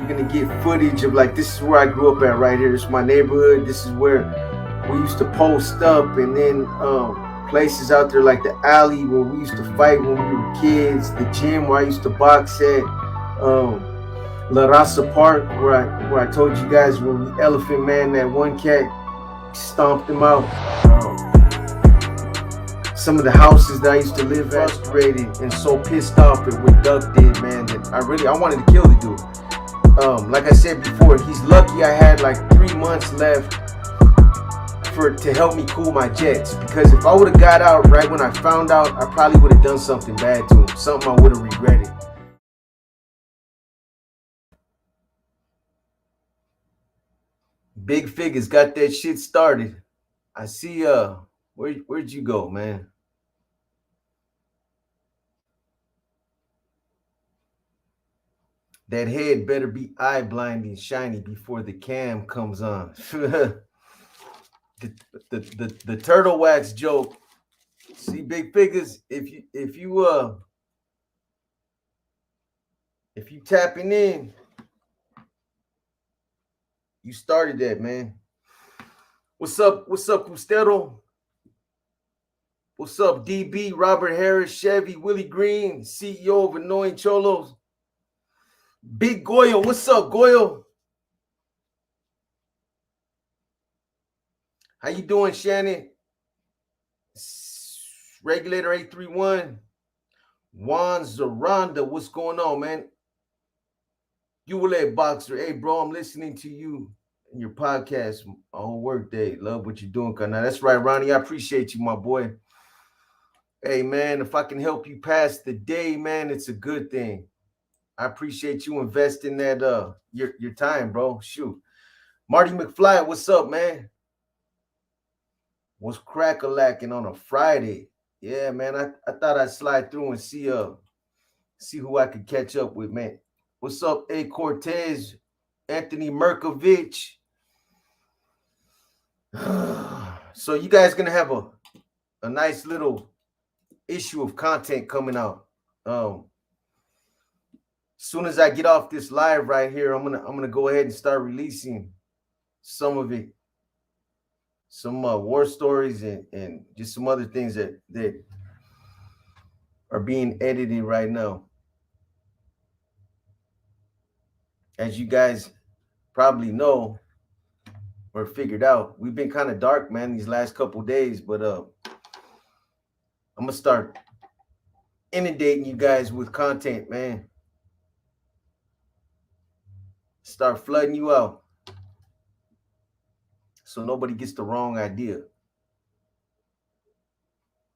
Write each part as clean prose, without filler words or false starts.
gonna get footage of like, this is where I grew up at right here. It's my neighborhood. This is where we used to post up, and then places out there like the alley where we used to fight when we were kids, the gym where I used to box at, La Raza Park where I told you guys when we Elephant Man that one cat, stomped him out. Some of the houses that I used to live at, frustrated and so pissed off at what Duck did, man, that I wanted to kill the dude. Like I said before, he's lucky I had like 3 months left to help me cool my jets, because if I would have got out right when I found out, I probably would have done something bad to him, something I would have regretted. Big Figures got that shit started. I see where'd you go, man? That head better be eye blinding shiny before the cam comes on. the turtle wax joke. See, Big Figures, if you tapping in, you started that, man. What's up, Custero? What's up, DB, Robert Harris, Chevy, Willie Green, CEO of Annoying Cholos? Big Goyo, what's up, Goyo? How you doing, Shannon? Regulator 831. Juan Zaranda, what's going on, man? You will let Boxer. Hey, bro, I'm listening to you and your podcast a whole work day. Love what you're doing, Now, that's right, Ronnie. I appreciate you, my boy. Hey, man, if I can help you pass the day, man, it's a good thing. I appreciate you investing that your time, bro. Shoot. Marty McFly, what's up, man? What's crack-a-lacking on a Friday? Yeah, man, I thought I'd slide through and see who I could catch up with, man. What's up, A. Cortez, Anthony Merkovich? So you guys gonna have a nice little issue of content coming out. As soon as I get off this live right here, I'm gonna go ahead and start releasing some of it, some war stories and just some other things that are being edited right now. As you guys probably know or figured out, we've been kind of dark, man, these last couple days, but I'm gonna start inundating you guys with content, man. Start flooding you out so nobody gets the wrong idea.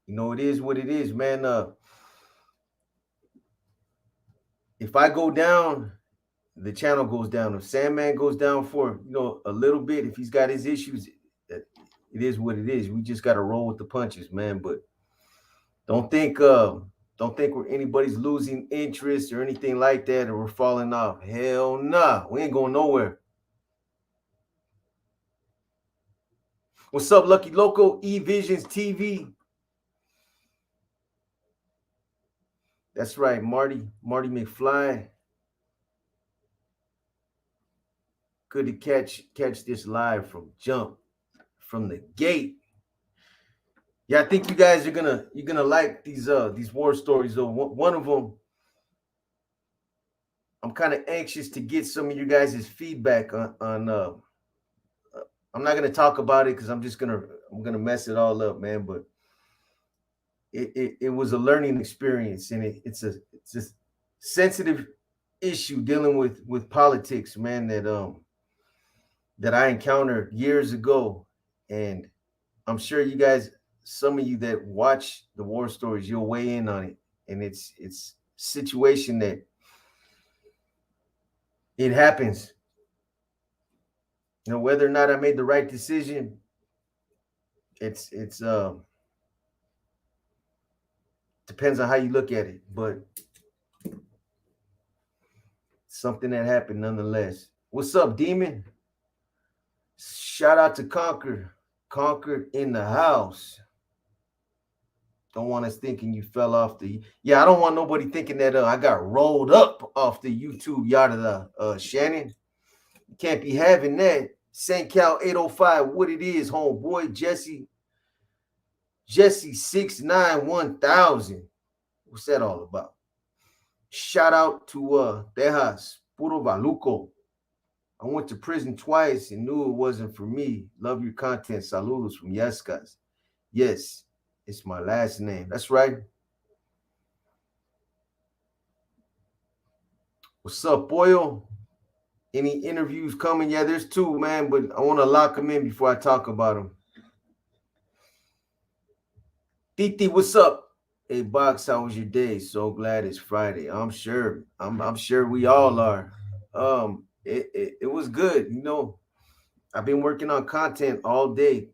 You know, it is what it is, man. If I go down, the channel goes down. If Sandman goes down for, a little bit, if he's got his issues, it is what it is. We just got to roll with the punches, man. But don't think anybody's losing interest or anything like that, or we're falling off. Hell nah, we ain't going nowhere. What's up, Lucky Loco? E-Visions TV. That's right, Marty McFly. Good to catch this live from the gate. Yeah, I think you guys are gonna like these war stories though. One of them, I'm kind of anxious to get some of you guys' feedback on. I'm not gonna talk about it because I'm gonna mess it all up, man. But it was a learning experience, and it's a sensitive issue dealing with politics, man. That I encountered years ago, and I'm sure you guys, some of you that watch the war stories, you'll weigh in on it. And it's a situation that it happens. Whether or not I made the right decision, it's depends on how you look at it, but something that happened nonetheless. What's up, Demon? Shout out to Conquered in the house. Don't want us thinking you fell off the. Yeah, I don't want nobody thinking that I got rolled up off the YouTube yada. Shannon, you can't be having that. St. Cal 805, what it is, homeboy. Jesse 691,000. What's that all about? Shout out to Tejas, Puro Baluco. I went to prison twice and knew it wasn't for me. Love your content. Saludos from Yescas. Yes, it's my last name. That's right. What's up, Boyle? Any interviews coming? Yeah, there's two, man, but I want to lock them in before I talk about them. Titi, what's up? Hey, Box, how was your day? So glad it's Friday. I'm sure. I'm sure we all are. It was good. I've been working on content all day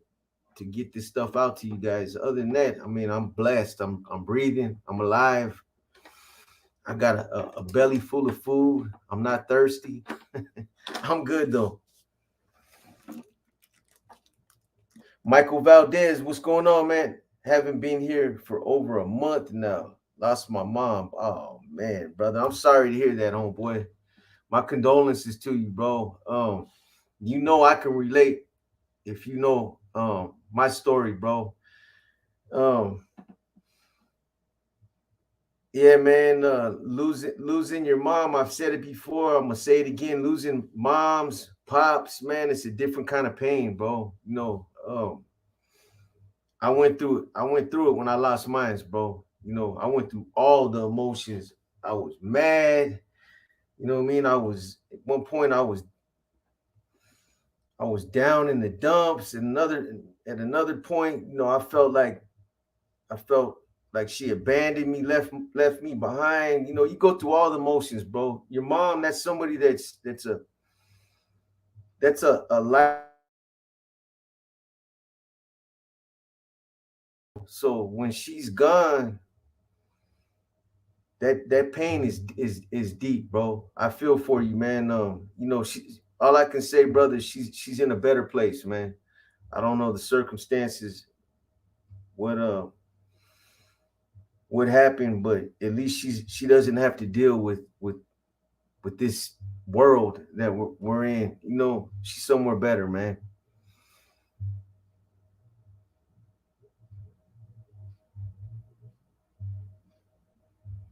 to get this stuff out to you guys. Other than that, I mean, I'm blessed. I'm breathing. I'm alive. I got a belly full of food. I'm not thirsty. I'm good though. Michael Valdez, what's going on, man? Haven't been here for over a month now. Lost my mom. Oh man, brother. I'm sorry to hear that, homeboy. My condolences to you, bro. I can relate if you know my story, bro. Um, yeah, man, losing your mom. I've said it before. I'm gonna say it again. Losing moms, pops, man, it's a different kind of pain, bro. I went through it when I lost mine, bro. I went through all the emotions. I was mad. You know what I mean? At one point I was down in the dumps. At another point, I felt like she abandoned me, left me behind. You go through all the emotions, bro. Your mom, that's somebody that's a life. So when she's gone, that pain is deep, bro. I feel for you, man. She all I can say, brother, she's in a better place, man. I don't know the circumstances, what what happened, but at least she doesn't have to deal with this world that we're in. She's somewhere better, man.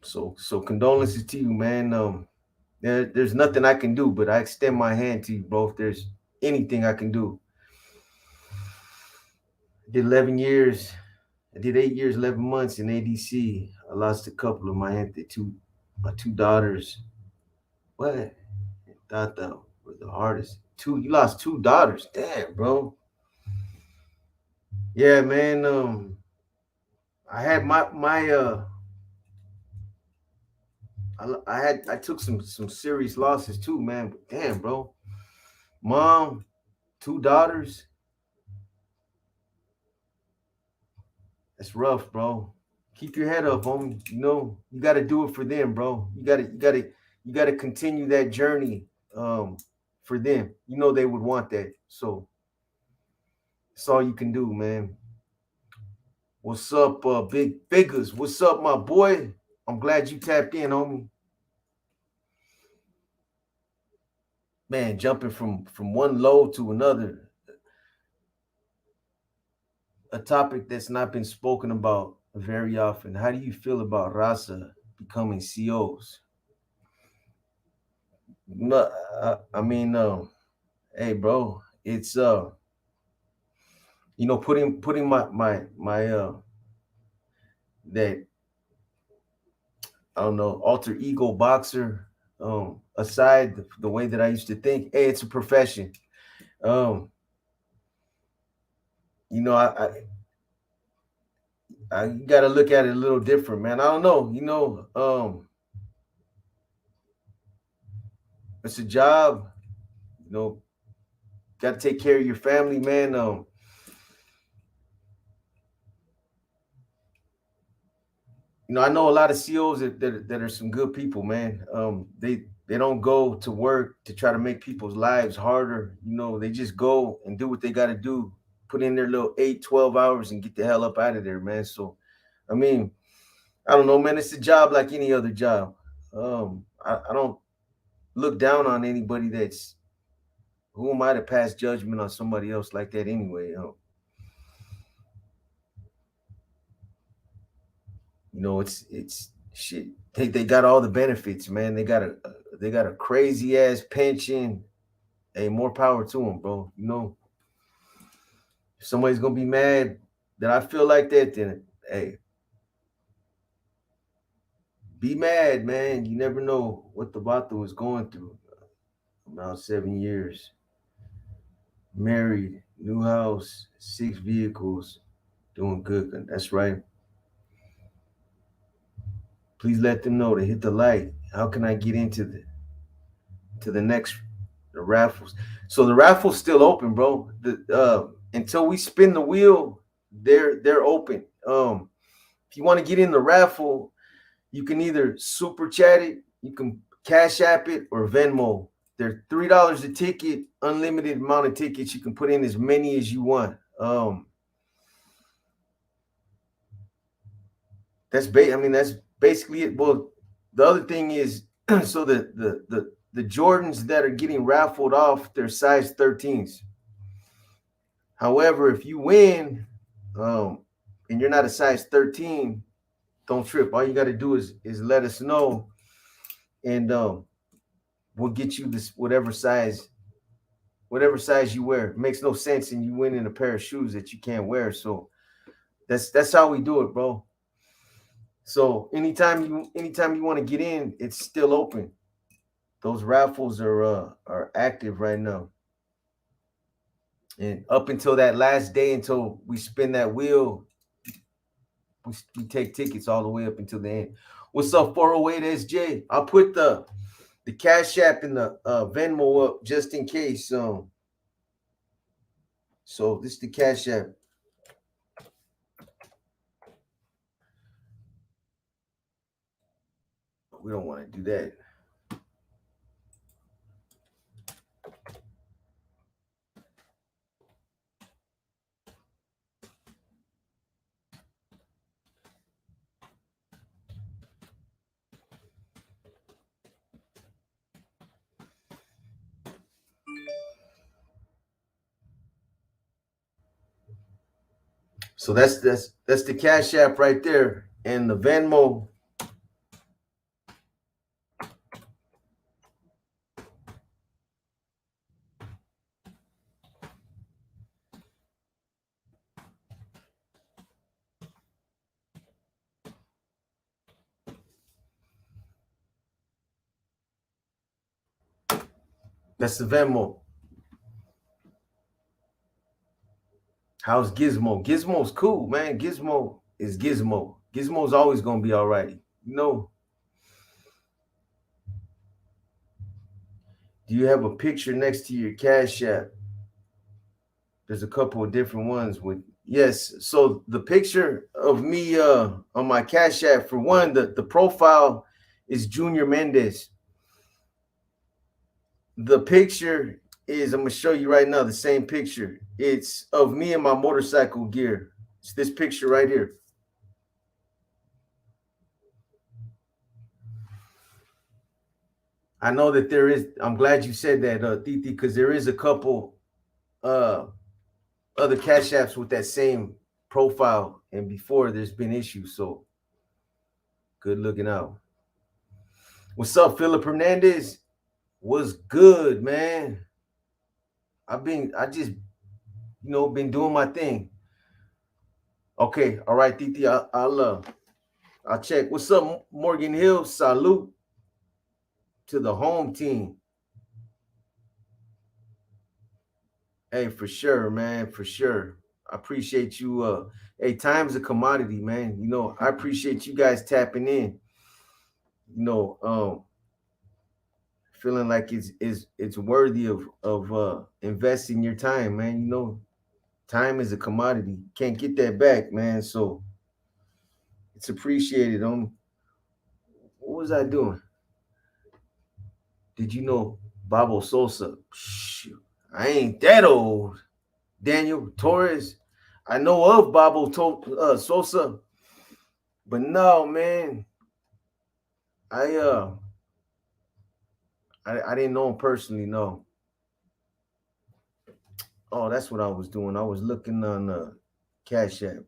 So condolences to you, man. There's nothing I can do, but I extend my hand to you, bro. If there's anything I can do. I did 11 years. I did 8 years, 11 months in ADC. I lost a couple of my two daughters. What? Thought that was the hardest. You lost two daughters. Damn, bro. Yeah, man. I had I took some serious losses too, man. But damn, bro. Mom, two daughters. That's rough, bro. Keep your head up, homie. You got to do it for them, bro. You got to continue that journey for them. They would want that. So that's all you can do, man. What's up, big figures? What's up, my boy? I'm glad you tapped in, homie. Man, jumping from one low to another, a topic that's not been spoken about very often. How do you feel about Rasa becoming COs? No, I mean, hey, bro, it's putting my that I don't know alter ego boxer aside, the way that I used to think. Hey, it's a profession. Um, you know, I got to look at it a little different, man. I don't know. It's a job. You know, got to take care of your family, man. I know a lot of COs that are some good people, man. They don't go to work to try to make people's lives harder. They just go and do what they got to do, put in their little 8, 12 hours and get the hell up out of there, man. So I mean, I don't know, man. It's a job like any other job. I don't look down on anybody that's who am I to pass judgment on somebody else like that anyway. It's shit. They got all the benefits, man. They got a crazy ass pension. Hey, more power to them, bro. If somebody's gonna be mad that I feel like that, then hey, be mad, man. You never know what the Vato is going through. About 7 years, married, new house, 6 vehicles, doing good. That's right. Please let them know to hit the like. How can I get into the next the raffles? So the raffle's still open, bro. Until we spin the wheel, they're open. If you want to get in the raffle, you can either super chat it, you can cash app it, or Venmo. They're $3 a ticket, unlimited amount of tickets. You can put in as many as you want. That's basically it. Well, the other thing is, so the Jordans that are getting raffled off, they're size 13s. However, if you win, and you're not a size 13, don't trip. All you got to do is let us know, and we'll get you this whatever size you wear. It makes no sense, and you win in a pair of shoes that you can't wear. So that's how we do it, bro. So anytime you want to get in, it's still open. Those raffles are active right now. And up until that last day, until we spin that wheel, we take tickets all the way up until the end. What's up, 408 SJ? I'll put the Cash App and the Venmo up just in case. So this is the Cash App. We don't want to do that. So that's the Cash App right there, and the Venmo. That's the Venmo. How's Gizmo? Gizmo's cool, man. Gizmo is Gizmo. Gizmo's always gonna be all right. Do you have a picture next to your Cash App? There's a couple of different ones with yes. So the picture of me on my Cash App, for one, the profile is Junior Mendez. The picture is, I'm gonna show you right now the same picture. It's of me and my motorcycle gear. It's this picture right here. I know that there is. I'm glad you said that, Titi, because there is a couple other Cash Apps with that same profile, and before there's been issues. So good looking out. What's up, Philip Hernandez? What's good, man? I just been doing my thing. Okay, all right, Titi. I'll check. What's up, Morgan Hill? Salute to the home team. Hey, for sure, man, for sure. I appreciate you. Hey, time's a commodity, man. I appreciate you guys tapping in. Feeling like it's worthy of investing your time, man. Time is a commodity. Can't get that back, man. So it's appreciated. What was I doing? Did you know Babo Sosa? Shoot, I ain't that old. Daniel Torres. I know of Sosa. But no, man, I I didn't know him personally. No. Oh, that's what I was doing. I was looking on Cash App.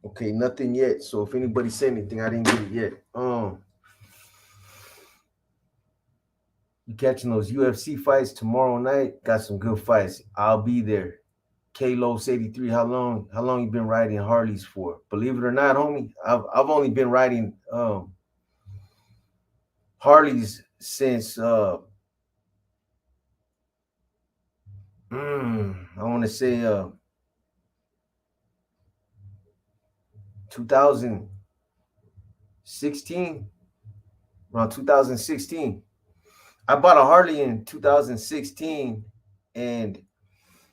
Okay, nothing yet. So if anybody said anything, I didn't get it yet. You catching those UFC fights tomorrow night? Got some good fights. I'll be there. K-Los 83. How long you been riding Harleys for? Believe it or not, homie, I've only been riding Harleys since I want to say 2016, around 2016. I bought a Harley in 2016, and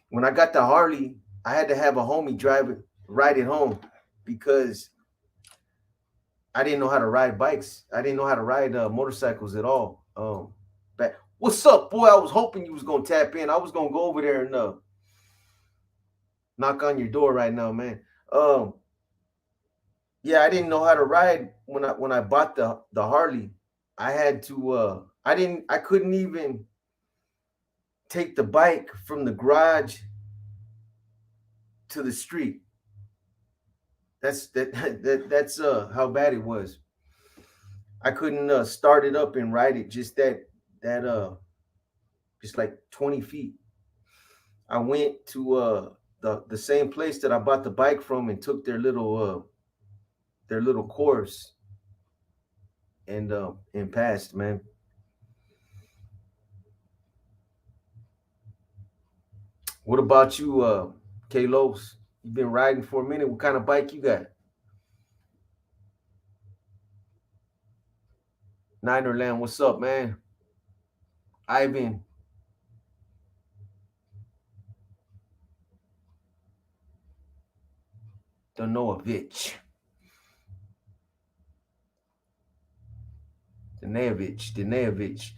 when I got the Harley, I had to have a homie drive it, ride it home because I didn't know how to ride bikes. I didn't know how to ride motorcycles at all. But what's up, boy? I was hoping you was gonna tap in. I was gonna go over there and knock on your door right now, man. Um, yeah, I didn't know how to ride when I bought the Harley. I had to. I couldn't even take the bike from the garage to the street. That's how bad it was. I couldn't start it up and ride it that just like 20 feet. I went to the same place that I bought the bike from and took their little course and passed, man. What about you, Kalos? You've been riding for a minute. What kind of bike you got? Ninerland, what's up, man? Ivan Donovich. Danevich.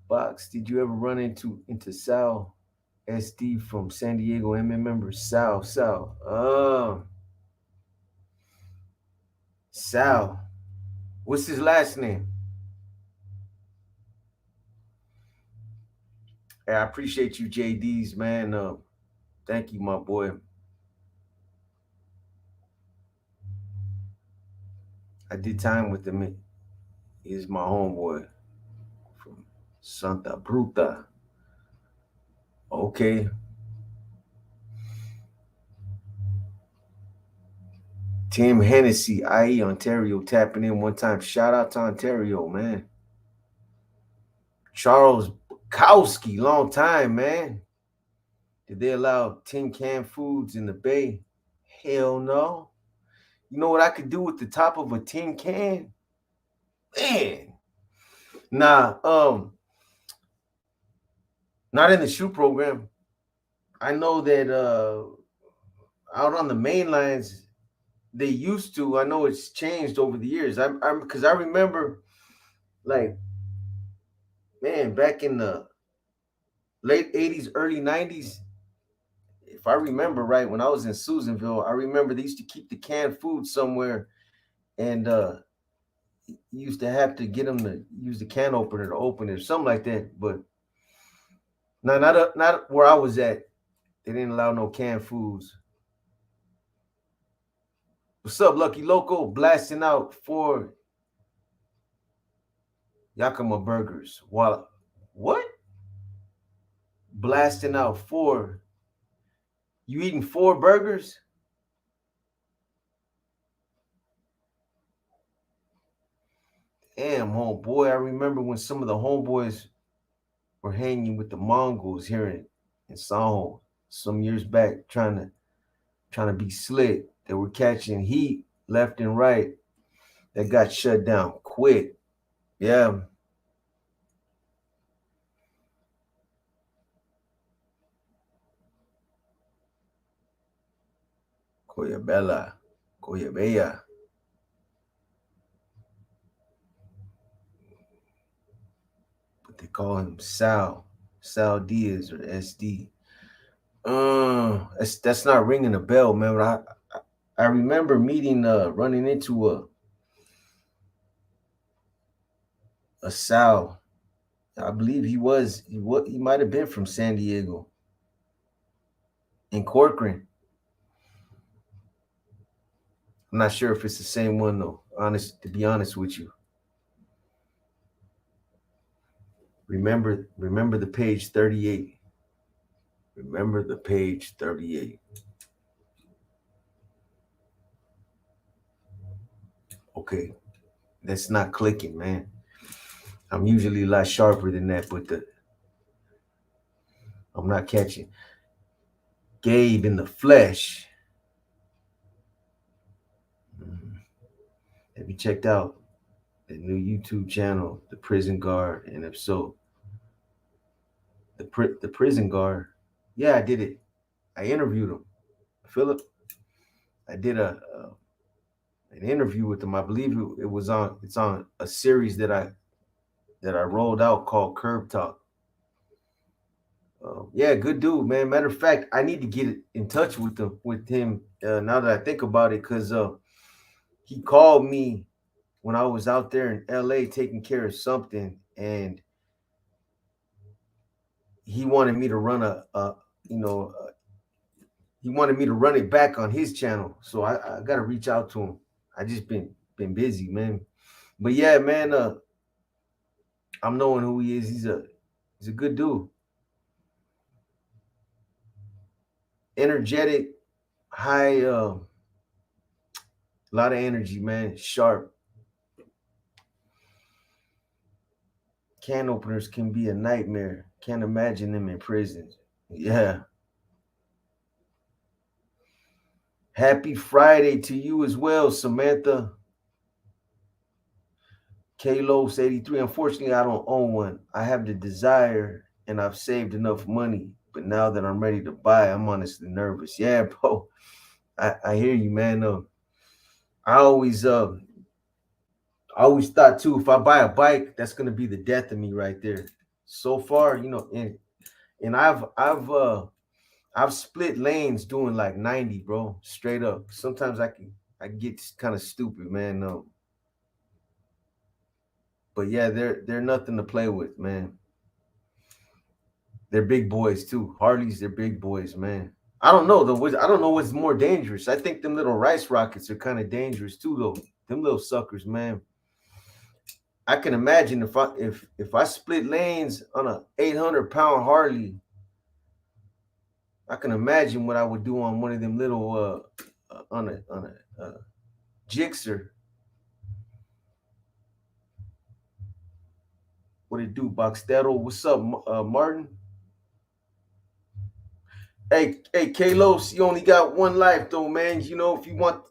Box, did you ever run into Sal SD from San Diego MM member? Sal. What's his last name? Hey, I appreciate you, JD's, man. Thank you, my boy. I did time with him. He's my homeboy from Santa Bruta. Okay. Tim Hennessy, IE Ontario, tapping in one time. Shout out to Ontario, man. Charles Bukowski, long time, man. Did they allow tin can foods in the Bay? Hell no. You know what I could do with the top of a tin can? Man. Nah, not in the shoe program. I know that out on the main lines, they used to. I know it's changed over the years. I'm because I remember, like, man, back in the late '80s, early '90s, if I remember right, when I was in Susanville, I remember they used to keep the canned food somewhere, and you used to have to get them to use the can opener to open it or something like that. But no, not where I was at. They didn't allow no canned foods. What's up, Lucky Loco? Blasting out for Yakima Burgers. While what? Blasting out four. You eating four burgers? Damn, homeboy. I remember when some of the homeboys were hanging with the Mongols here in San some years back, trying to be slick. They were catching heat left and right. That got shut down quick. Yeah. Coyabella, Coyabella. But they call him Sal Diaz or SD. That's not ringing a bell, man. But I remember running into a Sal. I believe he might have been from San Diego in Corcoran. I'm not sure if it's the same one though. To be honest with you. Remember the page 38. Remember the page 38. Okay, that's not clicking, man. I'm usually a lot sharper than that, but I'm not catching. Gabe in the flesh. Have you checked out the new YouTube channel, The Prison Guard? And if so, the Prison Guard. Yeah, I did it. I interviewed him, Philip. I did an interview with him. I believe it was on. It's on a series that I rolled out called Curb Talk. Yeah, good dude, man. Matter of fact, I need to get in touch with him now that I think about it, because he called me when I was out there in LA taking care of something, and he wanted me to run you know, he wanted me to run it back on his channel. So I got to reach out to him. I just been busy, man. But yeah, man, I'm knowing who he is. He's a good dude. Energetic, high, a lot of energy, man. Sharp. Can openers can be a nightmare. Can't imagine them in prison. Yeah. Happy Friday to you as well, Samantha. Kalos 83. Unfortunately, I don't own one. I have the desire and I've saved enough money, but now that I'm ready to buy, I'm honestly nervous. Yeah, bro. I hear you, man. I always thought too, if I buy a bike, that's gonna be the death of me right there. So far, and I've split lanes doing like 90, bro, straight up. Sometimes I get kind of stupid, man. But yeah, they're nothing to play with, man. They're big boys too. Harleys, they're big boys, man. I don't know though. I don't know what's more dangerous. I think them little rice rockets are kind of dangerous too, though. Them little suckers, man. I can imagine if I split lanes on a 800-pound Harley, I can imagine what I would do on one of them little on a Gixxer. What it do, Boxtero? What's up, Martin? Hey, Kalos, you only got one life though, man. You know, if you want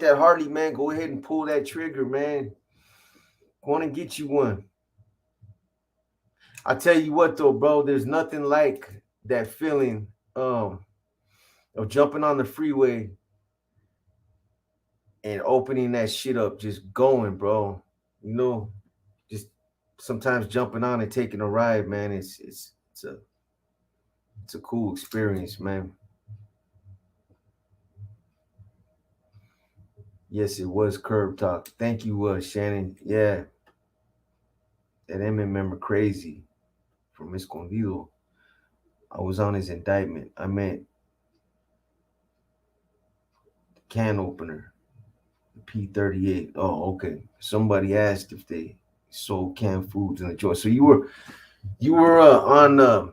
that Harley, man, go ahead and pull that trigger, man. Go on and get you one. I tell you what though, bro, there's nothing like that feeling of jumping on the freeway and opening that shit up, just going, bro. You know, just sometimes jumping on and taking a ride, man. It's a cool experience, man. Yes, it was Curb Talk. Thank you, Shannon. Yeah, that Eminem member crazy from Escondido. I was on his indictment. I meant the can opener, the P38. Oh, okay. Somebody asked if they sold canned foods in the joint. So you were on uh,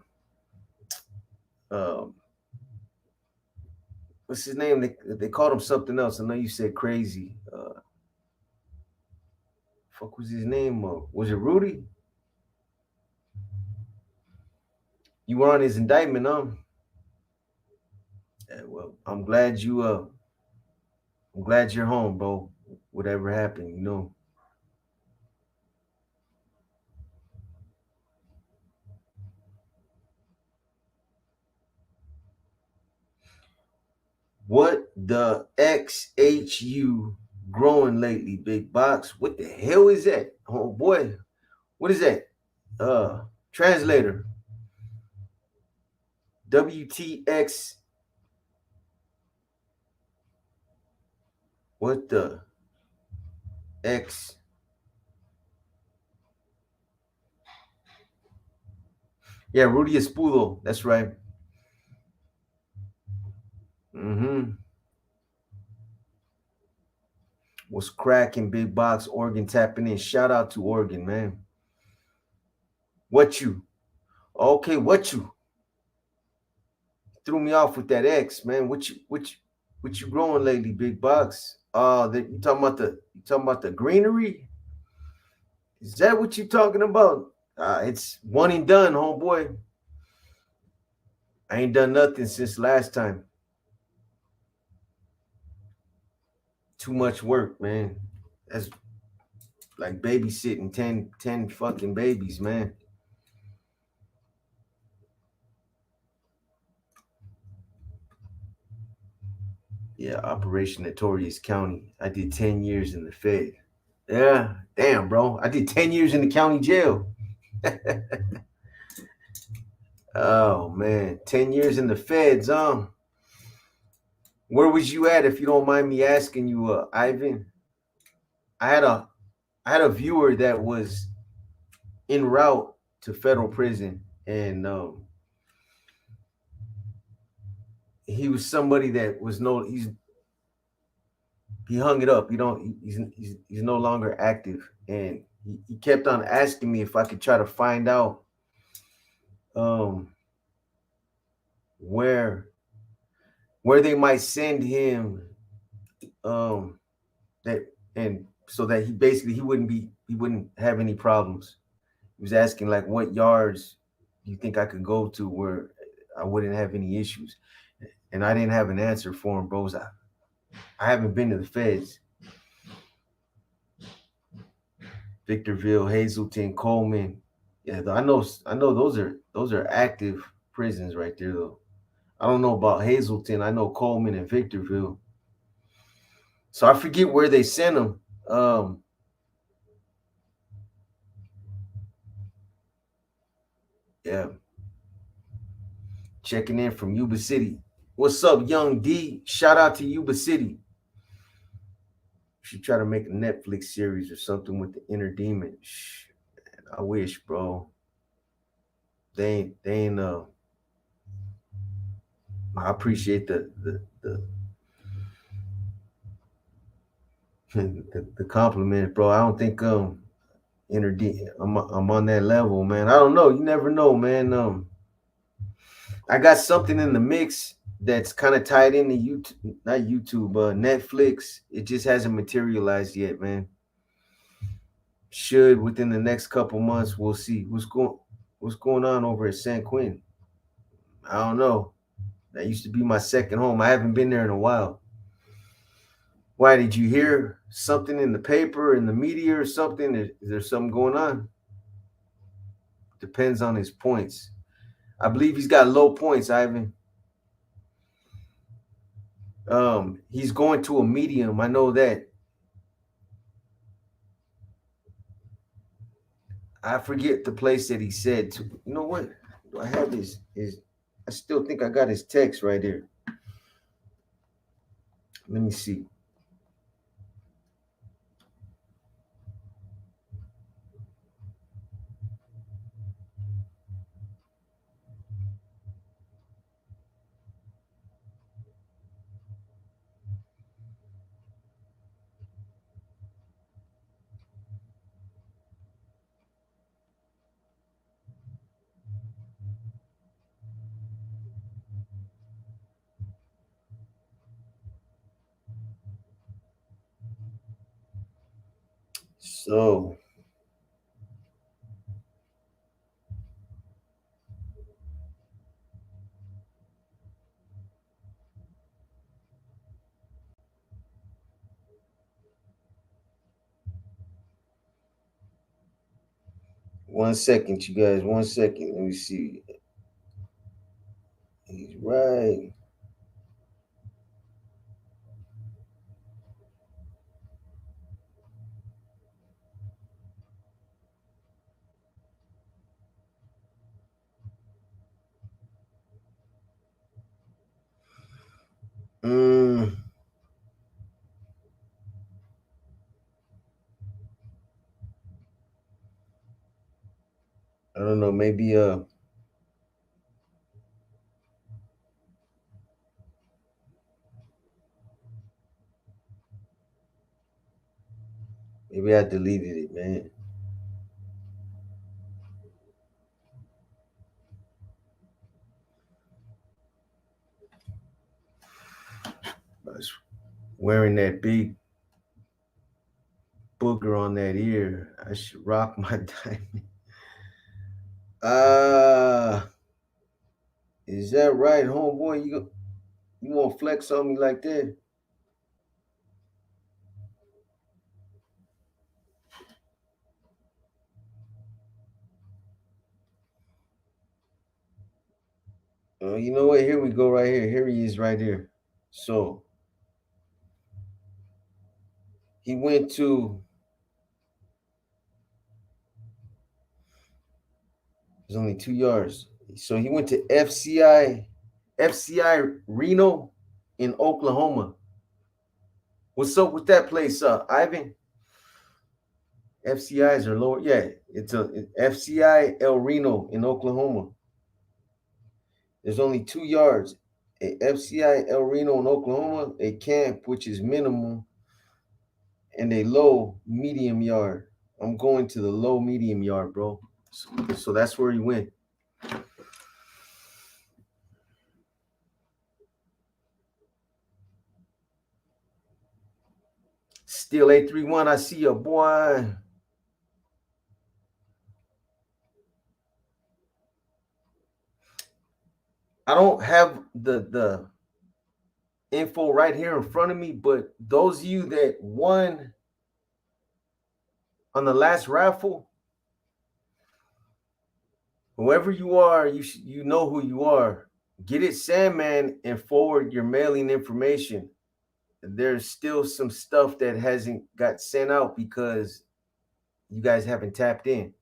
what's his name? They called him something else. I know you said crazy. Fuck was his name? Was it Rudy? You were on his indictment, huh? Yeah, well, I'm glad you're home, bro. Whatever happened, you know. What the XHU growing lately, big box? What the hell is that? Oh boy. What is that? Translator. WTX. What the X? Yeah, Rudy Espudo. That's right. Mm-hmm. Was cracking, big box. Oregon tapping in. Shout out to Oregon, man. What you? Okay, what you? Threw me off with that X, man. What you growing lately, big box? You talking about the greenery? Is that what you talking about? It's one and done, homeboy. I ain't done nothing since last time. Too much work, man. That's like babysitting 10 fucking babies, man. Yeah, Operation Notorious County. I did 10 years in the Fed. Yeah, damn, bro. I did 10 years in the county jail. Oh, man. 10 years in the feds, Where was you at, if you don't mind me asking you, Ivan? I had a I had a viewer that was en route to federal prison, and he was somebody that was no he hung it up. You know, he's no longer active, and he kept on asking me if I could try to find out um where where they might send him, um that and so that he wouldn't have any problems. He was asking like what yards do you think I could go to where I wouldn't have any issues, and I didn't have an answer for him, bros. I haven't been to the feds. Victorville, Hazleton, Coleman. Yeah, I know those are active prisons right there though. I don't know about Hazleton. I know Coleman and Victorville. So I forget where they sent them. Yeah, checking in from Yuba City. What's up, Young D? Shout out to Yuba City. Should try to make a Netflix series or something with the inner demon. Shh, man, I wish, bro. They ain't I appreciate the compliment, bro. I don't think I'm on that level, man. I don't know. You never know, man. I got something in the mix that's kind of tied into YouTube, not YouTube, Netflix. It just hasn't materialized yet, man. Should within the next couple months. We'll see what's going on over at San Quentin. I don't know. That used to be my second home. I haven't been there in a while. Why, did you hear something in the paper, in the media, or something? Is there something going on? Depends on his points. I believe he's got low points, Ivan. He's going to a medium. I know that. I forget the place that he said to. You know what? Do I have his I still think I got his text right here. Let me see. So 1 second, you guys. 1 second. Let me see. He's right. don't know, maybe I deleted it, man. I was wearing that big booger on that ear. I should rock my diamond. Uh is that right, homeboy? You won't flex on me like that? You know what? Here we go, right here. Here he is, right here. So he went to. There's only 2 yards. So he went to FCI Reno in Oklahoma. What's up with that place, Ivan? FCIs are lower. Yeah, it's a FCI El Reno in Oklahoma. There's only 2 yards. A FCI El Reno in Oklahoma, a camp which is minimal, and a low medium yard. I'm going to the low medium yard, bro. So that's where he went. Still 831. I see you, boy. I don't have the info right here in front of me, but those of you that won on the last raffle, whoever you are, you know who you are. Get it, Sandman, and forward your mailing information. There's still some stuff that hasn't got sent out because you guys haven't tapped in.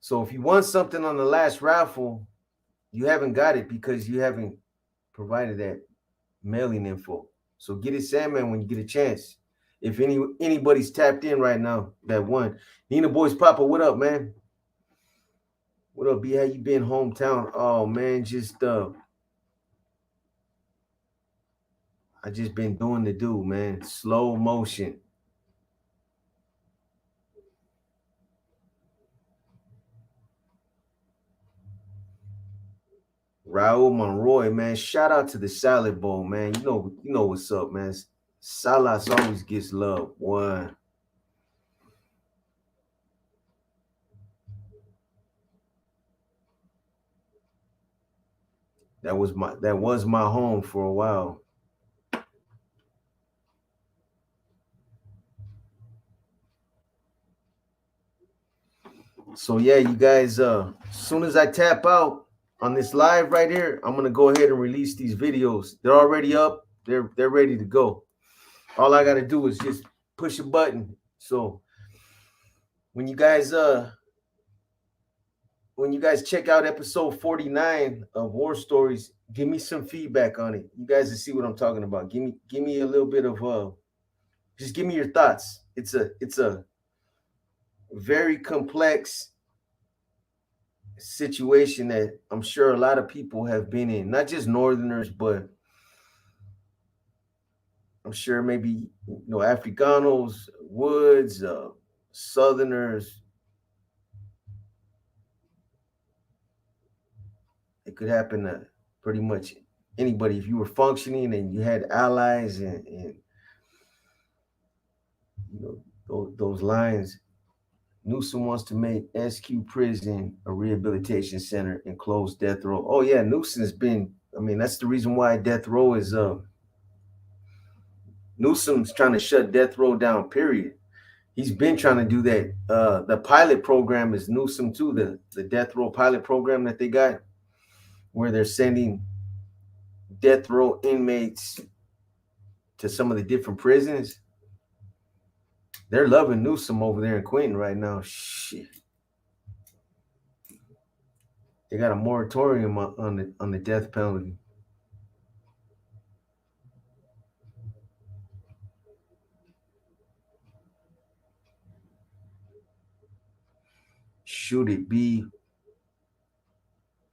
So if you won something on the last raffle, you haven't got it because you haven't provided that mailing info. So get it, Sandman, when you get a chance. If anybody's tapped in right now that won. Nina Boys Papa, what up, man? What up, B? How you been, hometown? Oh man, I just been doing the do, man. Slow motion. Raul Monroy, man. Shout out to the Salad Bowl, man. You know what's up, man. Salas always gets love. One. That was my home for a while. So yeah, you guys, as soon as I tap out on this live right here, I'm gonna go ahead and release these videos. They're already up. They're ready to go. All I gotta do is just push a button. So when you guys check out episode 49 of War Stories, give me some feedback on it. You guys will see what I'm talking about. Give me a little bit of just give me your thoughts. It's a very complex situation that I'm sure a lot of people have been in, not just Northerners, but I'm sure maybe Africanos, Woods, Southerners. It could happen to pretty much anybody if you were functioning and you had allies and those lines. Newsom wants to make SQ Prison a rehabilitation center and close death row. Oh yeah, Newsom's been. I mean, that's the reason why death row is. Newsom's trying to shut death row down. Period. He's been trying to do that. The pilot program is Newsom too. The death row pilot program that they got, where they're sending death row inmates to some of the different prisons. They're loving Newsom over there in Quentin right now. Shit. They got a moratorium on the death penalty. should it be?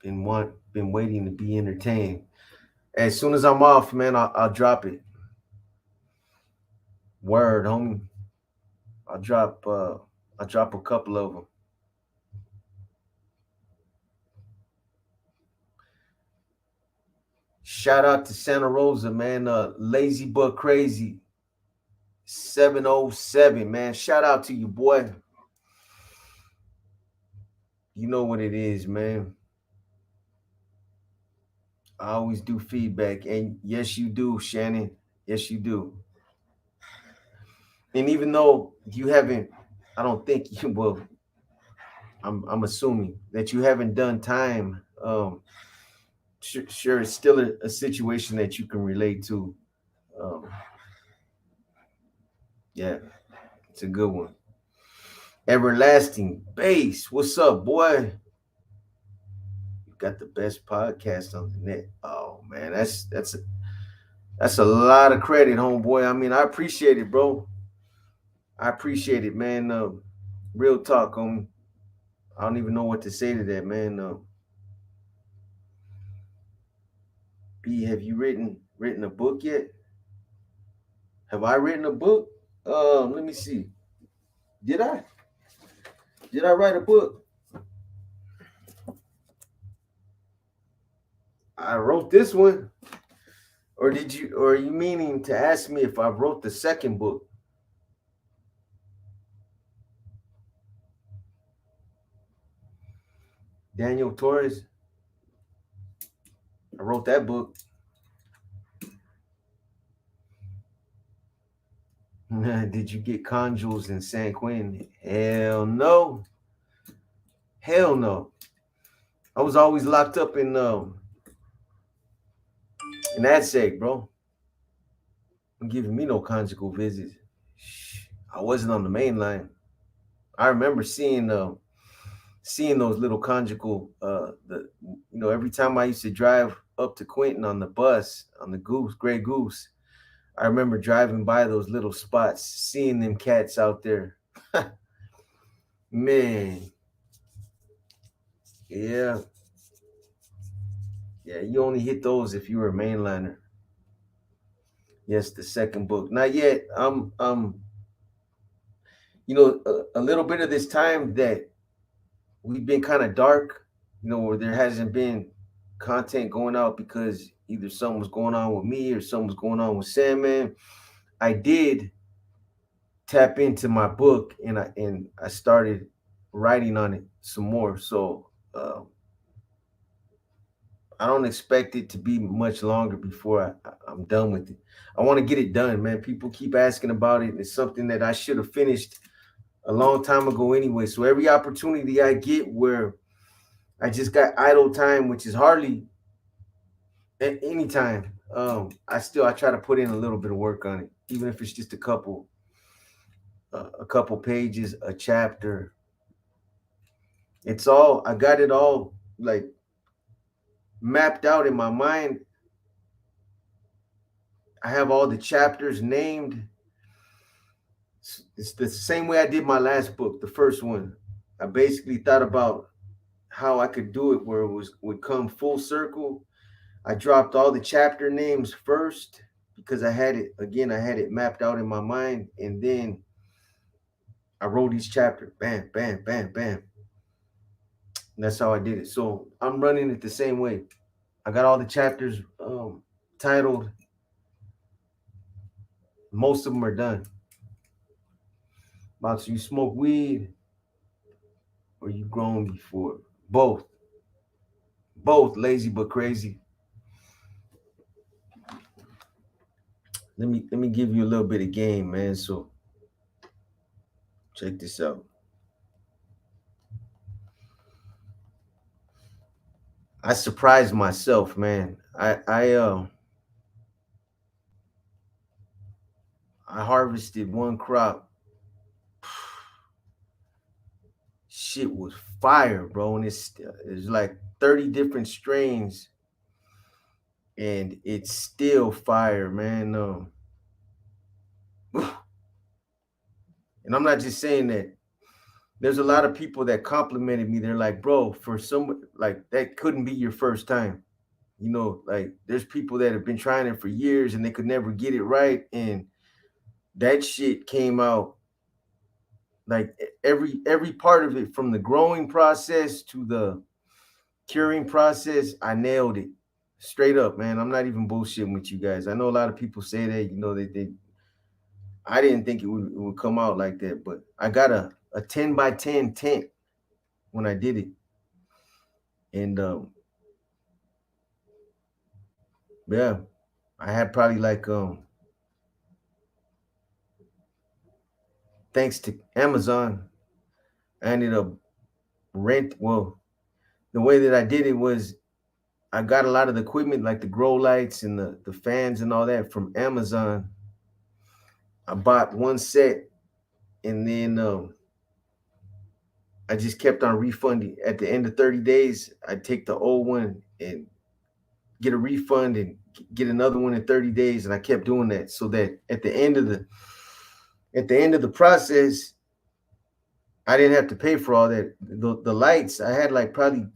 Been waiting to be entertained. As soon as I'm off, man, I'll drop it. Word, homie. I'll drop a couple of them. Shout out to Santa Rosa, man. Lazy but crazy. 707, man. Shout out to you, boy. You know what it is, man. I always do feedback. And yes, you do, Shannon. Yes, you do. And even though you haven't, I don't think you will. I'm assuming that you haven't done time. Sure, it's still a situation that you can relate to. Um, yeah, it's a good one. Everlasting Bass, what's up, boy? You got the best podcast on the net. Oh man, that's a lot of credit, homeboy. I mean, I appreciate it, bro. I appreciate it, man. Real talk, homie. I don't even know what to say to that, man. B, have you written a book yet? Have I written a book? Let me see. Did I? Did I write a book? I wrote this one. Or are you meaning to ask me if I wrote the second book? Daniel Torres. I wrote that book. Did you get conjules in San Quentin? Hell no. Hell no. I was always locked up in that sake, bro. I'm giving me no conjugal visits. I wasn't on the main line. I remember seeing those little conjugal every time I used to drive up to Quentin on the bus on the Gray Goose. I remember driving by those little spots, seeing them cats out there. Man, yeah, yeah. You only hit those if you were a mainliner. Yes, the second book. Not yet. A little bit of this time that we've been kind of dark, where there hasn't been content going out because either something was going on with me or something was going on with Sandman. I did tap into my book and I started writing on it some more. So I don't expect it to be much longer before I'm done with it. I want to get it done, man. People keep asking about it. It's something that I should have finished a long time ago anyway. So every opportunity I get where I just got idle time, which is hardly at any time, I try to put in a little bit of work on it, even if it's just a couple pages, a chapter. I got it all like mapped out in my mind. I have all the chapters named. It's the same way I did my last book, the first one. I basically thought about how I could do it where would come full circle. I dropped all the chapter names first because I had it mapped out in my mind, and then I wrote each chapter. Bam, bam, bam, bam. And that's how I did it. So I'm running it the same way. I got all the chapters titled. Most of them are done. About you smoke weed or you grown before? Both. Both lazy but crazy. Let me give you a little bit of game, man. So check this out. I surprised myself, man. I harvested one crop. Shit was fire, bro. And it's like 30 different strains, and it's still fire, man. And I'm not just saying that there's a lot of people that complimented me. They're like, bro, for some, like, that couldn't be your first time. Like, there's people that have been trying it for years and they could never get it right. And that shit came out, like, every part of it, from the growing process to the curing process, I nailed it. Straight up, man. I'm not even bullshitting with you guys. I know a lot of people say that, they I didn't think it would come out like that, but I got a 10 by 10 tent when I did it. And yeah, I had probably like thanks to Amazon, I ended up well, the way that I did it was I got a lot of the equipment, like the grow lights and the fans and all that, from Amazon. I bought one set, and then I just kept on refunding. At the end of 30 days, I'd take the old one and get a refund and get another one in 30 days. And I kept doing that, so that at the end of the process, I didn't have to pay for all that. The lights, I had like probably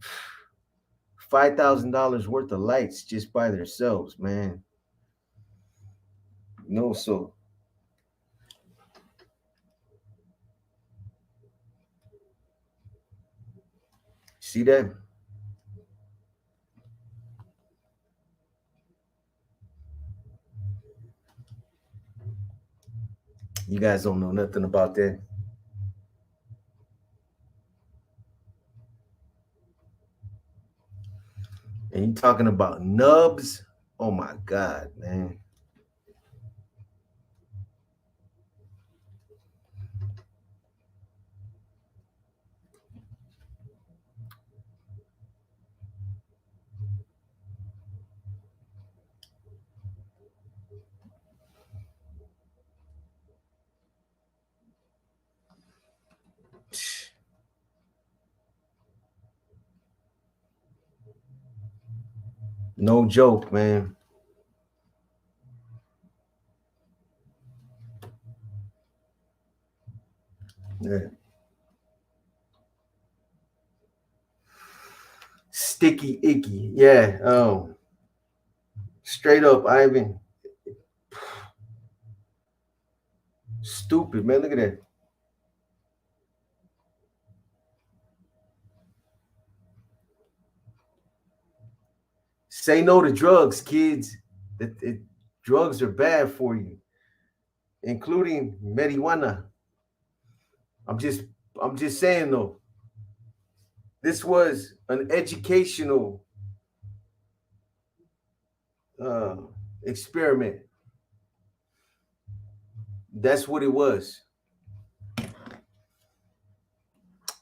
$5,000 worth of lights just by themselves, man. So see that? You guys don't know nothing about that. And you talking about nubs? Oh my God, man. No joke, man. Yeah. Sticky icky. Yeah. Straight up, Ivan. Stupid, man. Look at that. Say no to drugs, kids. Drugs are bad for you, including marijuana. I'm just I'm just saying though. This was an educational uh, experiment. That's what it was.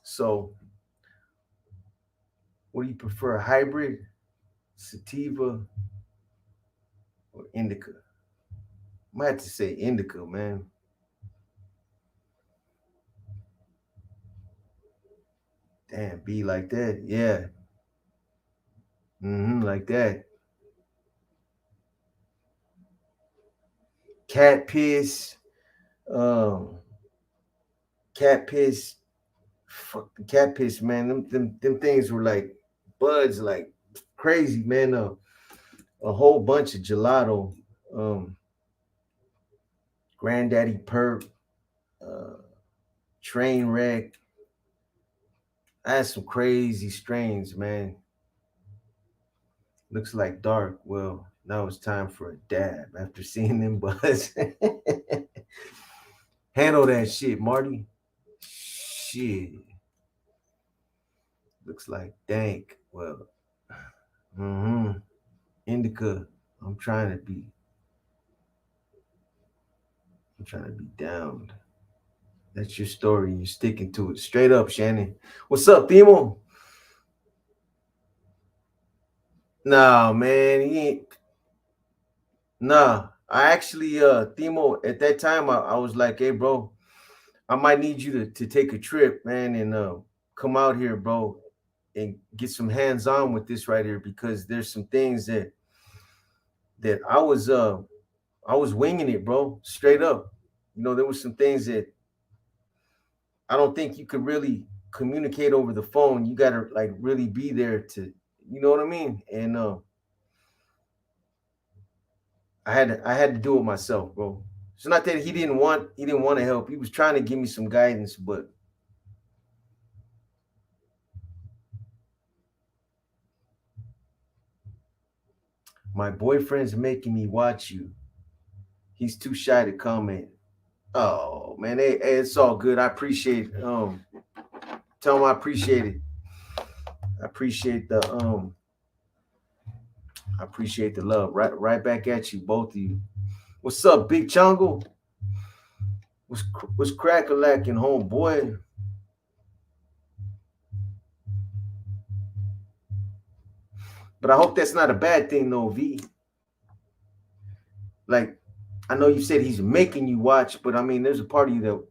So, what do you prefer, hybrid, sativa, or indica? I might have to say indica, man. Damn, be like that. Yeah. Like that. Cat piss. Um, cat piss. Fuck the cat piss, man. Them things were like buds, like crazy, man. A whole bunch of gelato. Um, Granddaddy Perp. Uh, Train wreck. I had some crazy strains, man. Looks like dark. Well, now it's time for a dab after seeing them buzz. Handle that shit, Marty. Shit. Looks like dank. Well, indica. I'm trying to be. I'm trying to be down. That's your story. You're sticking to it. Straight up, Shannon. What's up, Timo? Nah, man. He ain't. Nah. I actually, Timo, at that time, I was like, hey, bro, I might need you to take a trip, man, and come out here, bro, and get some hands on with this right here, because there's some things that I was winging it, bro, straight up. There was some things that I don't think you could really communicate over the phone. You gotta like really be there to, you know what I mean? And I had to do it myself, bro. It's not that he didn't want to help. He was trying to give me some guidance, but my boyfriend's making me watch you. He's too shy to comment. Oh man, hey, it's all good. I appreciate tell him I appreciate it. I appreciate the love. Right back at you, both of you. What's up, Big Chongo? What's crack-a-lacking, homeboy? But I hope that's not a bad thing, though, V. Like, I know you said he's making you watch, but I mean, there's a part of you that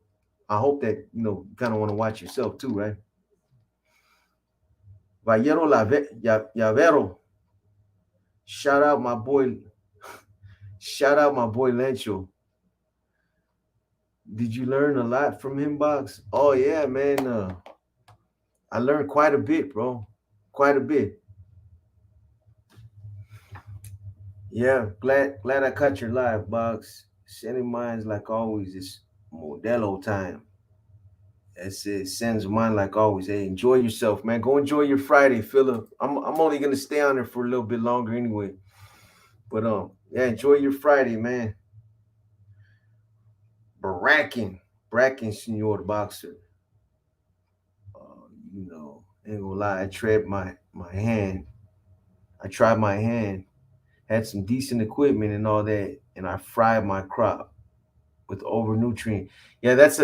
I hope that you kind of want to watch yourself too, right? Vallero Llavero. Shout out my boy. Shout out my boy Lencho. Did you learn a lot from him, Box? Oh yeah, man. I learned quite a bit, bro. Quite a bit. Yeah, glad I caught your live, Box. Sending mines like always. It's Modelo time. That's it. Sends mine like always. Hey, enjoy yourself, man. Go enjoy your Friday, Philip. I'm only gonna stay on there for a little bit longer anyway. But yeah, enjoy your Friday, man. Bracken, Senor Boxer. Ain't gonna lie, I tried my hand. I tried my hand, had some decent equipment and all that, and I fried my crop with overnutrient. Yeah, that's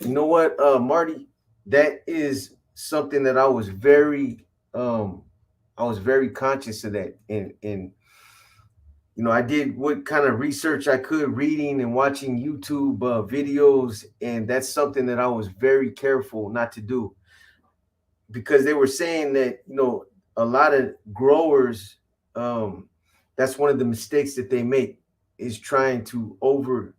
you know what, Marty, that is something that um I was very conscious of that. And I did what kind of research I could, reading and watching YouTube videos, and that's something that I was very careful not to do, because they were saying that a lot of growers, um that's one of the mistakes that they make, is trying to over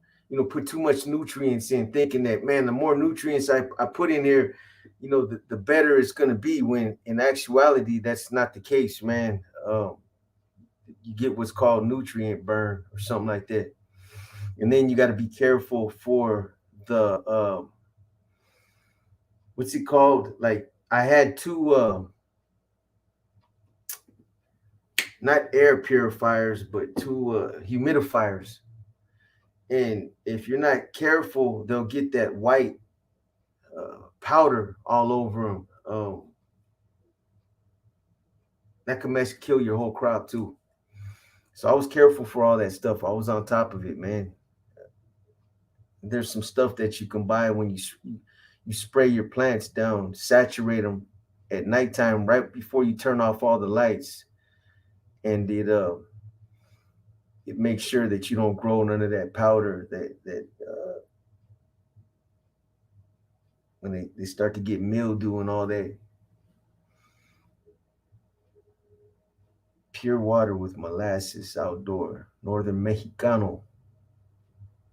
put too much nutrients in, thinking that, man, the more nutrients I put in here, the better it's going to be, when in actuality that's not the case, man. You get what's called nutrient burn or something like that. And then you got to be careful for the what's it called, like I had two not air purifiers, but two humidifiers. And if you're not careful, they'll get that white powder all over them. That can mess kill your whole crop too. So I was careful for all that stuff. I was on top of it, man. There's some stuff that you can buy when you spray your plants down, saturate them at nighttime right before you turn off all the lights, and it makes sure that you don't grow none of that powder that when they start to get mildew and all that. Pure water with molasses outdoor. Northern Mexicano.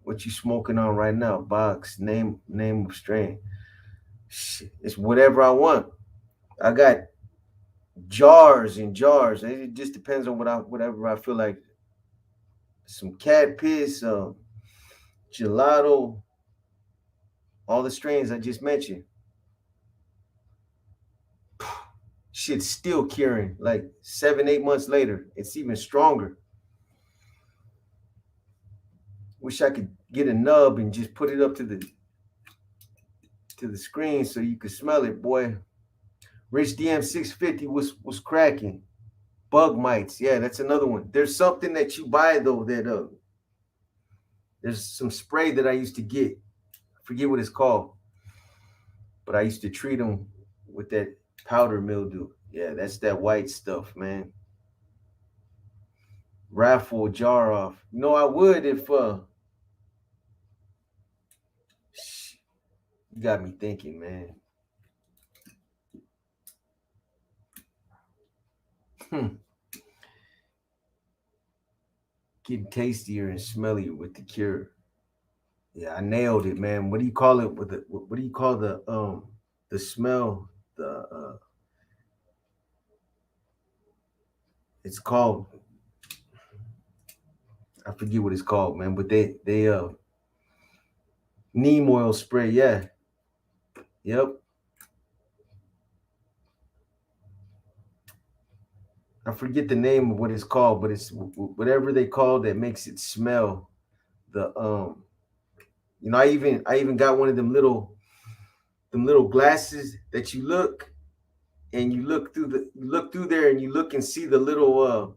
What you smoking on right now? Box, name of strain. Shit, it's whatever I want. I got jars and jars. It just depends on whatever I feel like. Some cat piss, gelato, all the strains I just mentioned. Shit's still curing. Like 7, 8 months later, it's even stronger. Wish I could get a nub and just put it up to the screen so you could smell it, boy. Rich DM 650 was cracking. Bug mites, yeah, that's another one. There's something that you buy though that there's some spray that I used to get. I forget what it's called, but I used to treat them with that powder mildew. Yeah, that's that white stuff, man. Raffle jar off. I would if you got me thinking, man. Hmm. Getting tastier and smellier with the cure. Yeah, I nailed it, man. What do you call it with the what do you call the smell? The it's called, I forget what it's called, man, but they neem oil spray, yeah. Yep. I forget the name of what it's called, but it's whatever they call that makes it smell. The I even got one of them little glasses that you look, and you look through there and you look and see the little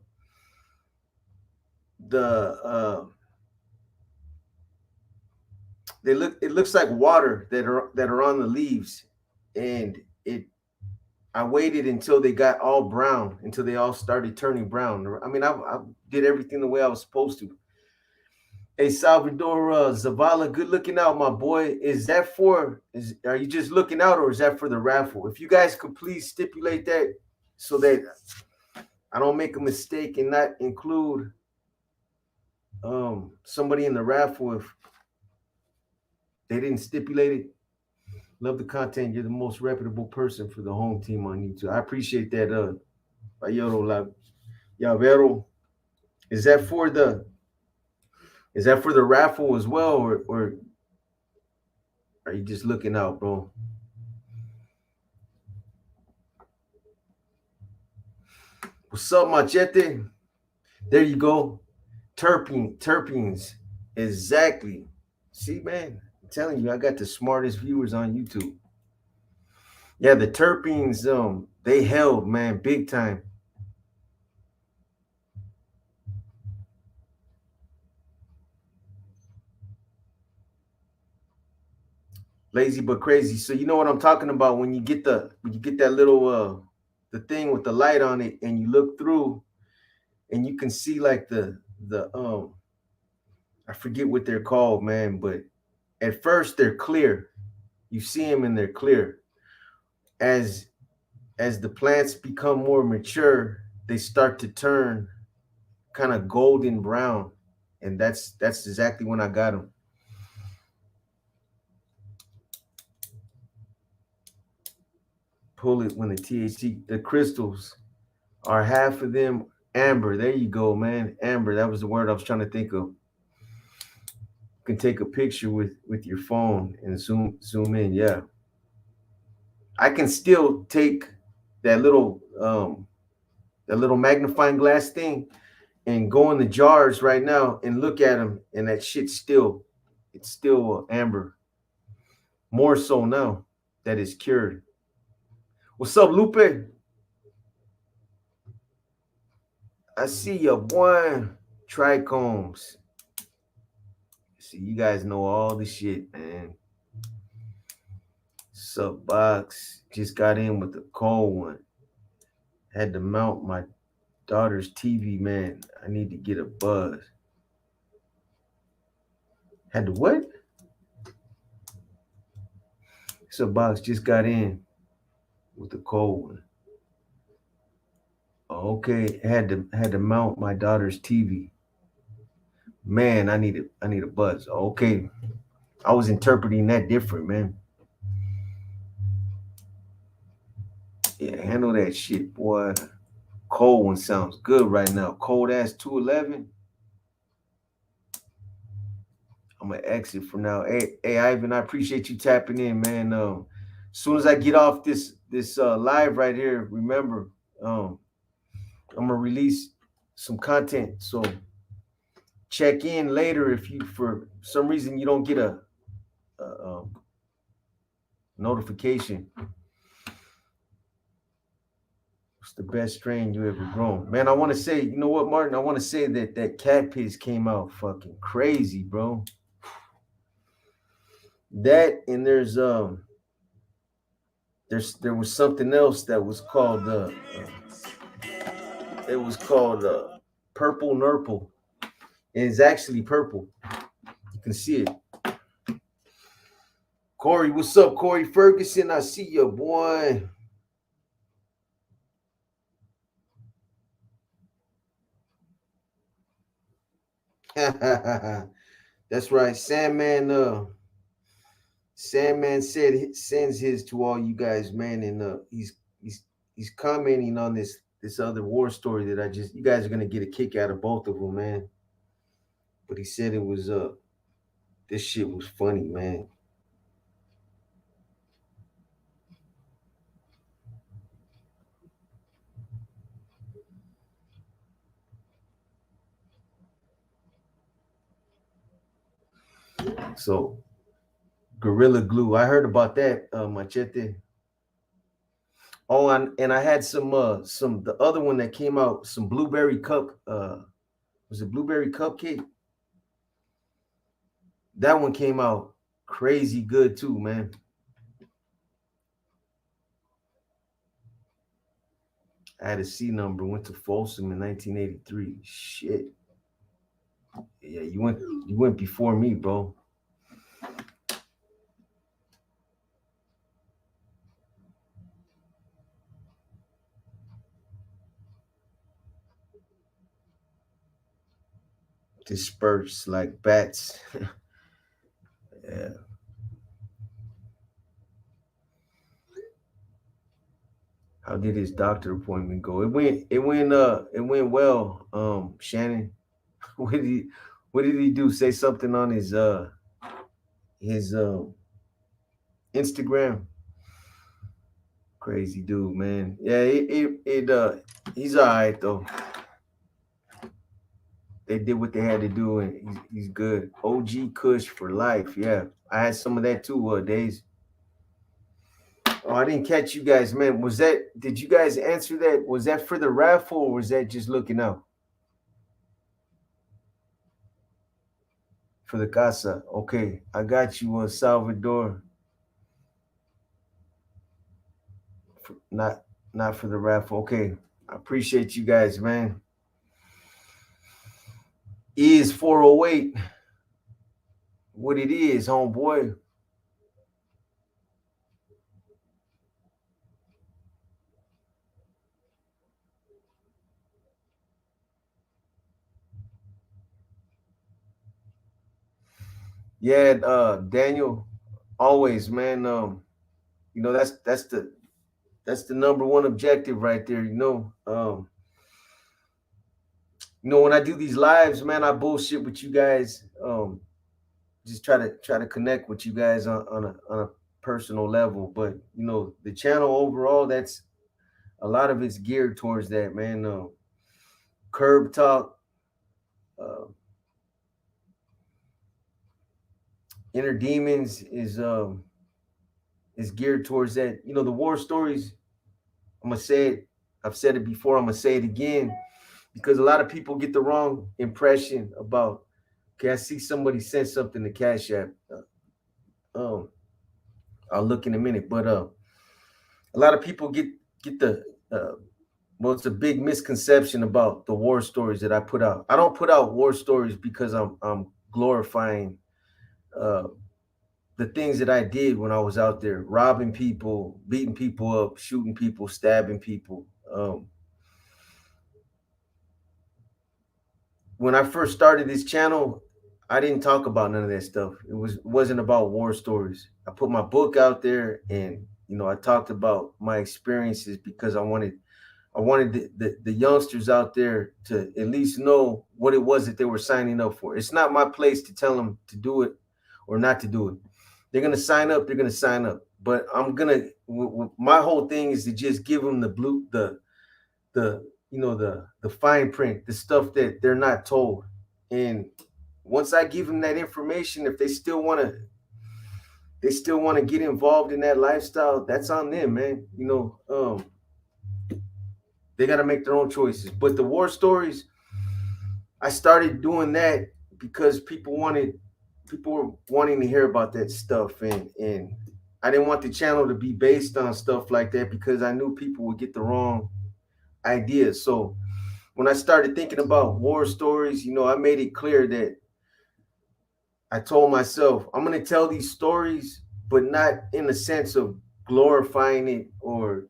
the they look it looks like water that are on the leaves, and it I waited until they got all brown, until they all started turning brown. I mean, I did everything the way I was supposed to. Hey, Salvador Zavala, good looking out, my boy. Are you just looking out, or is that for the raffle? If you guys could please stipulate that so that I don't make a mistake and not include somebody in the raffle if they didn't stipulate it. Love the content. You're the most reputable person for the home team on YouTube. I appreciate that, Bayero Yavero. Is that for the raffle as well, or are you just looking out, bro? What's up, Machete? There you go. Terpenes. Exactly. See, man, I'm telling you, I got the smartest viewers on YouTube. Yeah, the terpenes, they held, man, big time. Lazy but crazy. So you know what I'm talking about when you get that little the thing with the light on it, and you look through and you can see like the I forget what they're called, man, but at first they're clear. You see them and they're clear. As the plants become more mature, they start to turn kind of golden brown, and that's exactly when I got them. Pull it when the THC, the crystals are half of them amber. There you go, man. Amber. That was the word I was trying to think of. You can take a picture with your phone and zoom in. Yeah, I can still take that little magnifying glass thing and go in the jars right now and look at them, and that shit still, it's still amber. More so now that it's cured. What's up, Lupe? I see your boy. Trichomes. See, you guys know all the shit, man. Sub box. Just got in with the cold one. Had to mount my daughter's TV, man. I need to get a buzz. Had to what? Sub box just got in with the cold one. Okay, had to mount my daughter's TV. Man, I need a buzz. Okay, I was interpreting that different, man. Yeah, handle that shit, boy. Cold one sounds good right now. Cold ass 211. I'm gonna exit for now. Hey, Ivan, I appreciate you tapping in, man. As soon as I get off this live right here, remember, I'm gonna release some content. So check in later if you, for some reason, you don't get a notification. What's the best strain you ever grown? Man, I want to say, you know what, Martin? I want to say that cat piss came out fucking crazy, bro. That, and there was something else that was called it was called purple nurple. It's actually purple. You can see it. Corey, what's up, Corey Ferguson? I see you, boy. That's right. Sandman said sends his to all you guys, man, and he's commenting on this other war story that I just you guys are gonna get a kick out of both of them, man. But he said it was this shit was funny, man. So Gorilla Glue, I heard about that, Machete. Oh, and I had some the other one that came out, some blueberry cup. Was it blueberry cupcake? That one came out crazy good too, man. I had a C number, went to Folsom in 1983. Shit. Yeah, you went before me, bro. Dispersed like bats. Yeah. How did his doctor appointment go? It went well. Shannon. What did he what did he do? Say something on his Instagram. Crazy dude, man. Yeah, he's all right though. They did what they had to do, and he's good. OG Kush for life. Yeah, I had some of that too. Days. Oh, I didn't catch you guys, man. Was that? Did you guys answer that? Was that for the raffle, or was that just looking out for the casa? Okay, I got you, Salvador. Not for the raffle. Okay, I appreciate you guys, man. Is 408 what it is, homeboy? Yeah, Daniel, always, man. That's the number one objective right there. When I do these lives, man, I bullshit with you guys. Just try to connect with you guys on a personal level. But the channel overall, that's a lot of it's geared towards that, man. Curb talk, uh, inner demons is geared towards that. The war stories. I'm gonna say it. I've said it before. I'm gonna say it again because a lot of people get the wrong impression about. Okay, I see somebody sent something to Cash App. Um, I'll look in a minute, but a lot of people get the well, it's a big misconception about the war stories that I put out. I don't put out war stories because I'm glorifying uh, the things that I did when I was out there, robbing people, beating people up, shooting people, stabbing people. When I first started this channel, I didn't talk about none of that stuff. It wasn't about war stories. I put my book out there, and I talked about my experiences because I wanted the youngsters out there to at least know what it was that they were signing up for. It's not my place to tell them to do it or not to do it. They're gonna sign up. They're gonna sign up. But I'm gonna. My whole thing is to just give them the fine print, the stuff that they're not told. And once I give them that information, if they still want to get involved in that lifestyle, that's on them, man. They got to make their own choices. But the war stories, I started doing that because people were wanting to hear about that stuff, and I didn't want the channel to be based on stuff like that because I knew people would get the wrong ideas. So when I started thinking about war stories, I made it clear that I told myself I'm going to tell these stories, but not in the sense of glorifying it or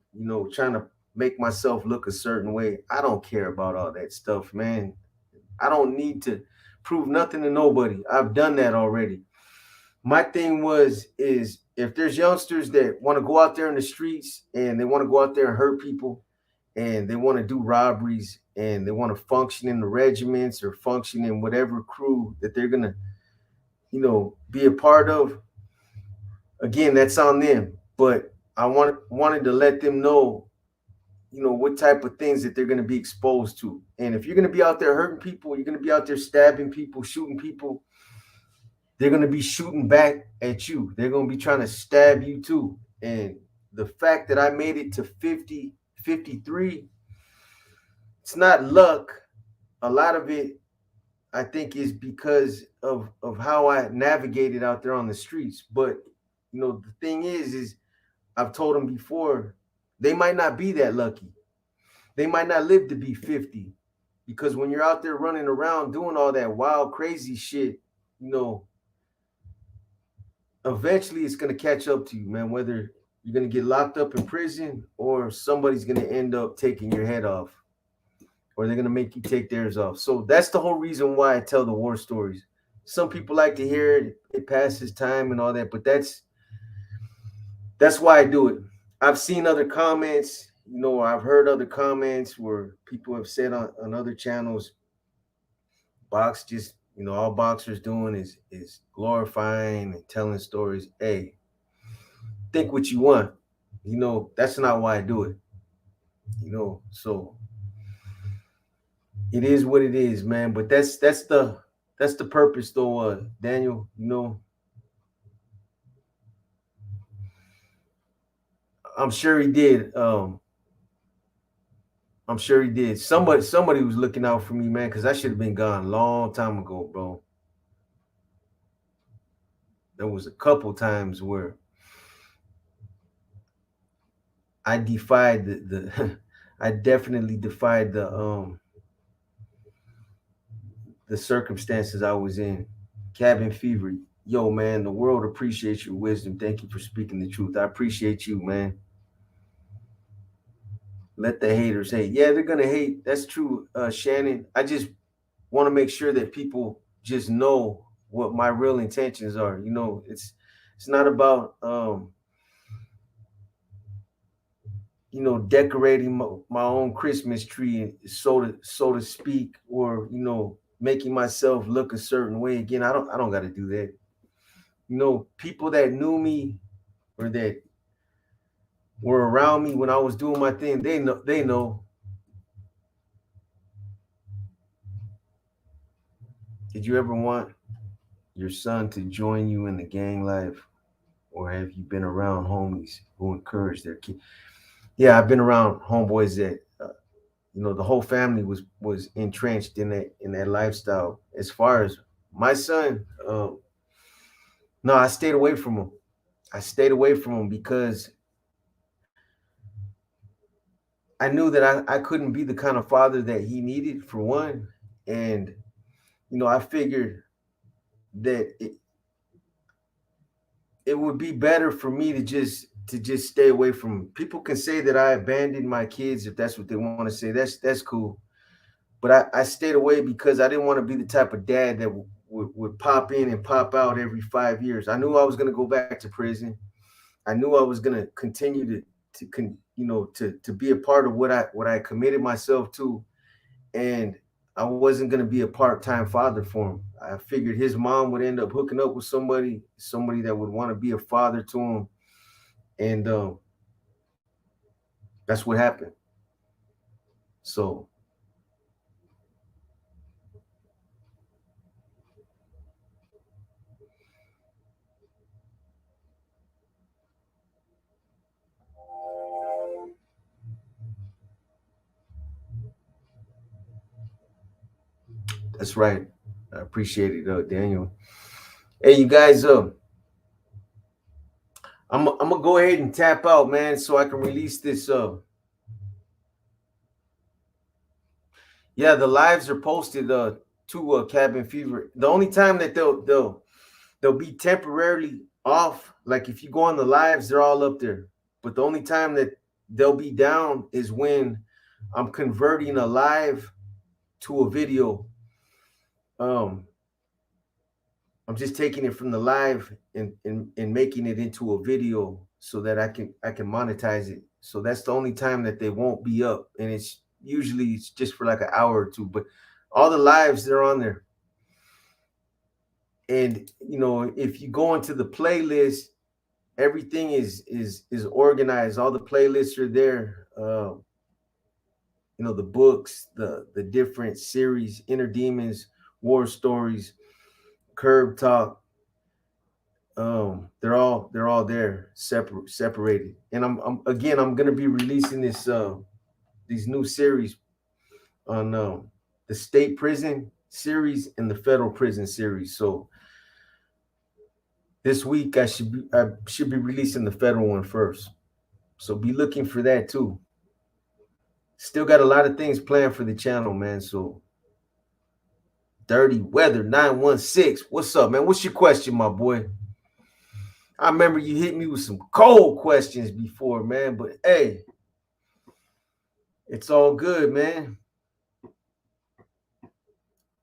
trying to make myself look a certain way. I don't care about all that stuff, man. I don't need to prove nothing to nobody. I've done that already. My thing is if there's youngsters that want to go out there in the streets and they want to go out there and hurt people and they want to do robberies and they want to function in the regiments or function in whatever crew that they're gonna, be a part of, again, that's on them. But I wanted to let them know, what type of things that they're going to be exposed to. And if you're going to be out there hurting people, you're going to be out there stabbing people, shooting people, they're going to be shooting back at you. They're going to be trying to stab you too. And the fact that I made it to 50, 53, it's not luck. A lot of it, I think, is because of how I navigated out there on the streets. But, the thing is I've told them before, they might not be that lucky. They might not live to be 50, because when you're out there running around doing all that wild, crazy shit, eventually it's going to catch up to you, man, whether you're going to get locked up in prison or somebody's going to end up taking your head off or they're going to make you take theirs off. So that's the whole reason why I tell the war stories. Some people like to hear it. It passes time and all that, but that's why I do it. I've seen other comments, I've heard other comments where people have said on other channels, box just, all boxers doing is glorifying and telling stories. Hey, think what you want. That's not why I do it. So it is what it is, man. But that's the purpose though, Daniel, I'm sure he did. I'm sure he did. Somebody was looking out for me, man, because I should have been gone a long time ago, bro. There was a couple times where I defied the I definitely defied the circumstances I was in. Cabin fever. Yo, man, the world appreciates your wisdom. Thank you for speaking the truth. I appreciate you, man. Let the haters hate. Yeah, they're gonna hate. That's true, Shannon. I just want to make sure that people just know what my real intentions are. It's not about decorating my own Christmas tree, so to speak, or making myself look a certain way. Again, I don't got to do that. People that knew me or that were around me when I was doing my thing, they know. They know. Did you ever want your son to join you in the gang life, or have you been around homies who encourage their kid? Yeah, I've been around homeboys that the whole family was entrenched in that lifestyle. As far as my son, no, I stayed away from him. I stayed away from him because I knew that I couldn't be the kind of father that he needed, for one. And I figured that it would be better for me to just stay away from him. People can say that I abandoned my kids if that's what they want to say. That's cool. But I stayed away because I didn't want to be the type of dad that would pop in and pop out every 5 years. I knew I was going to go back to prison. I knew I was going to continue to be a part of what I committed myself to, and I wasn't going to be a part-time father for him. I figured his mom would end up hooking up with somebody that would want to be a father to him, and that's what happened. So that's right. I appreciate it, Daniel. Hey, you guys, I'm gonna go ahead and tap out, man, so I can release this. Yeah, the lives are posted to Cabin Fever. The only time that they'll be temporarily off, like if you go on the lives, they're all up there. But the only time that they'll be down is when I'm converting a live to a video. I'm just taking it from the live and making it into a video so that I can monetize it. So that's the only time that they won't be up, and it's just for like an hour or two. But all the lives, they're on there. And if you go into the playlist, everything is organized. All the playlists are there. The books, the different series, Inner Demons, War Stories, Curb Talk. They're all there, separated. And I'm gonna be releasing these new series on the state prison series and the federal prison series. So this week I should be releasing the federal one first. So be looking for that too. Still got a lot of things planned for the channel, man. So Dirty Weather 916. What's up, man? What's your question, my boy? I remember you hit me with some cold questions before, man. But hey, it's all good, man.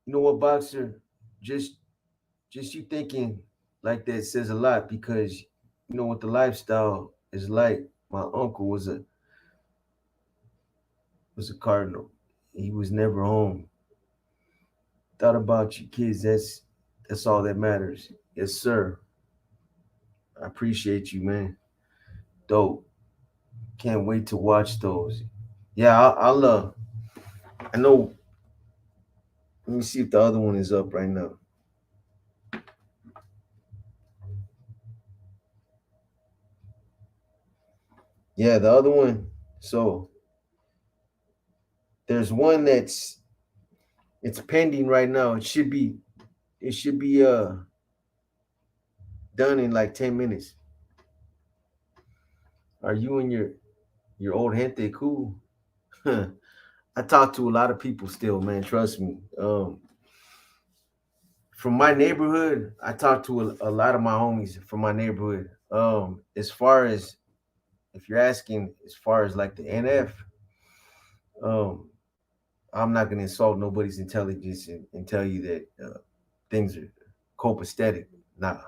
You know what, Boxer? Just you thinking like that says a lot, because you know what the lifestyle is like. My uncle was a cardinal. He was never home. Thought about you kids. That's all that matters. Yes, sir. I appreciate you, man. Dope. Can't wait to watch those. Yeah, I know. Let me see if the other one is up right now. Yeah, the other one. So there's one it's pending right now. It should be done in like 10 minutes. Are you and your old gente cool? I talk to a lot of people still, man. Trust me. From my neighborhood, I talk to a lot of my homies from my neighborhood. As far as, if you're asking, as far as like the NF, um, I'm not gonna insult nobody's intelligence and tell you that things are copacetic. Nah,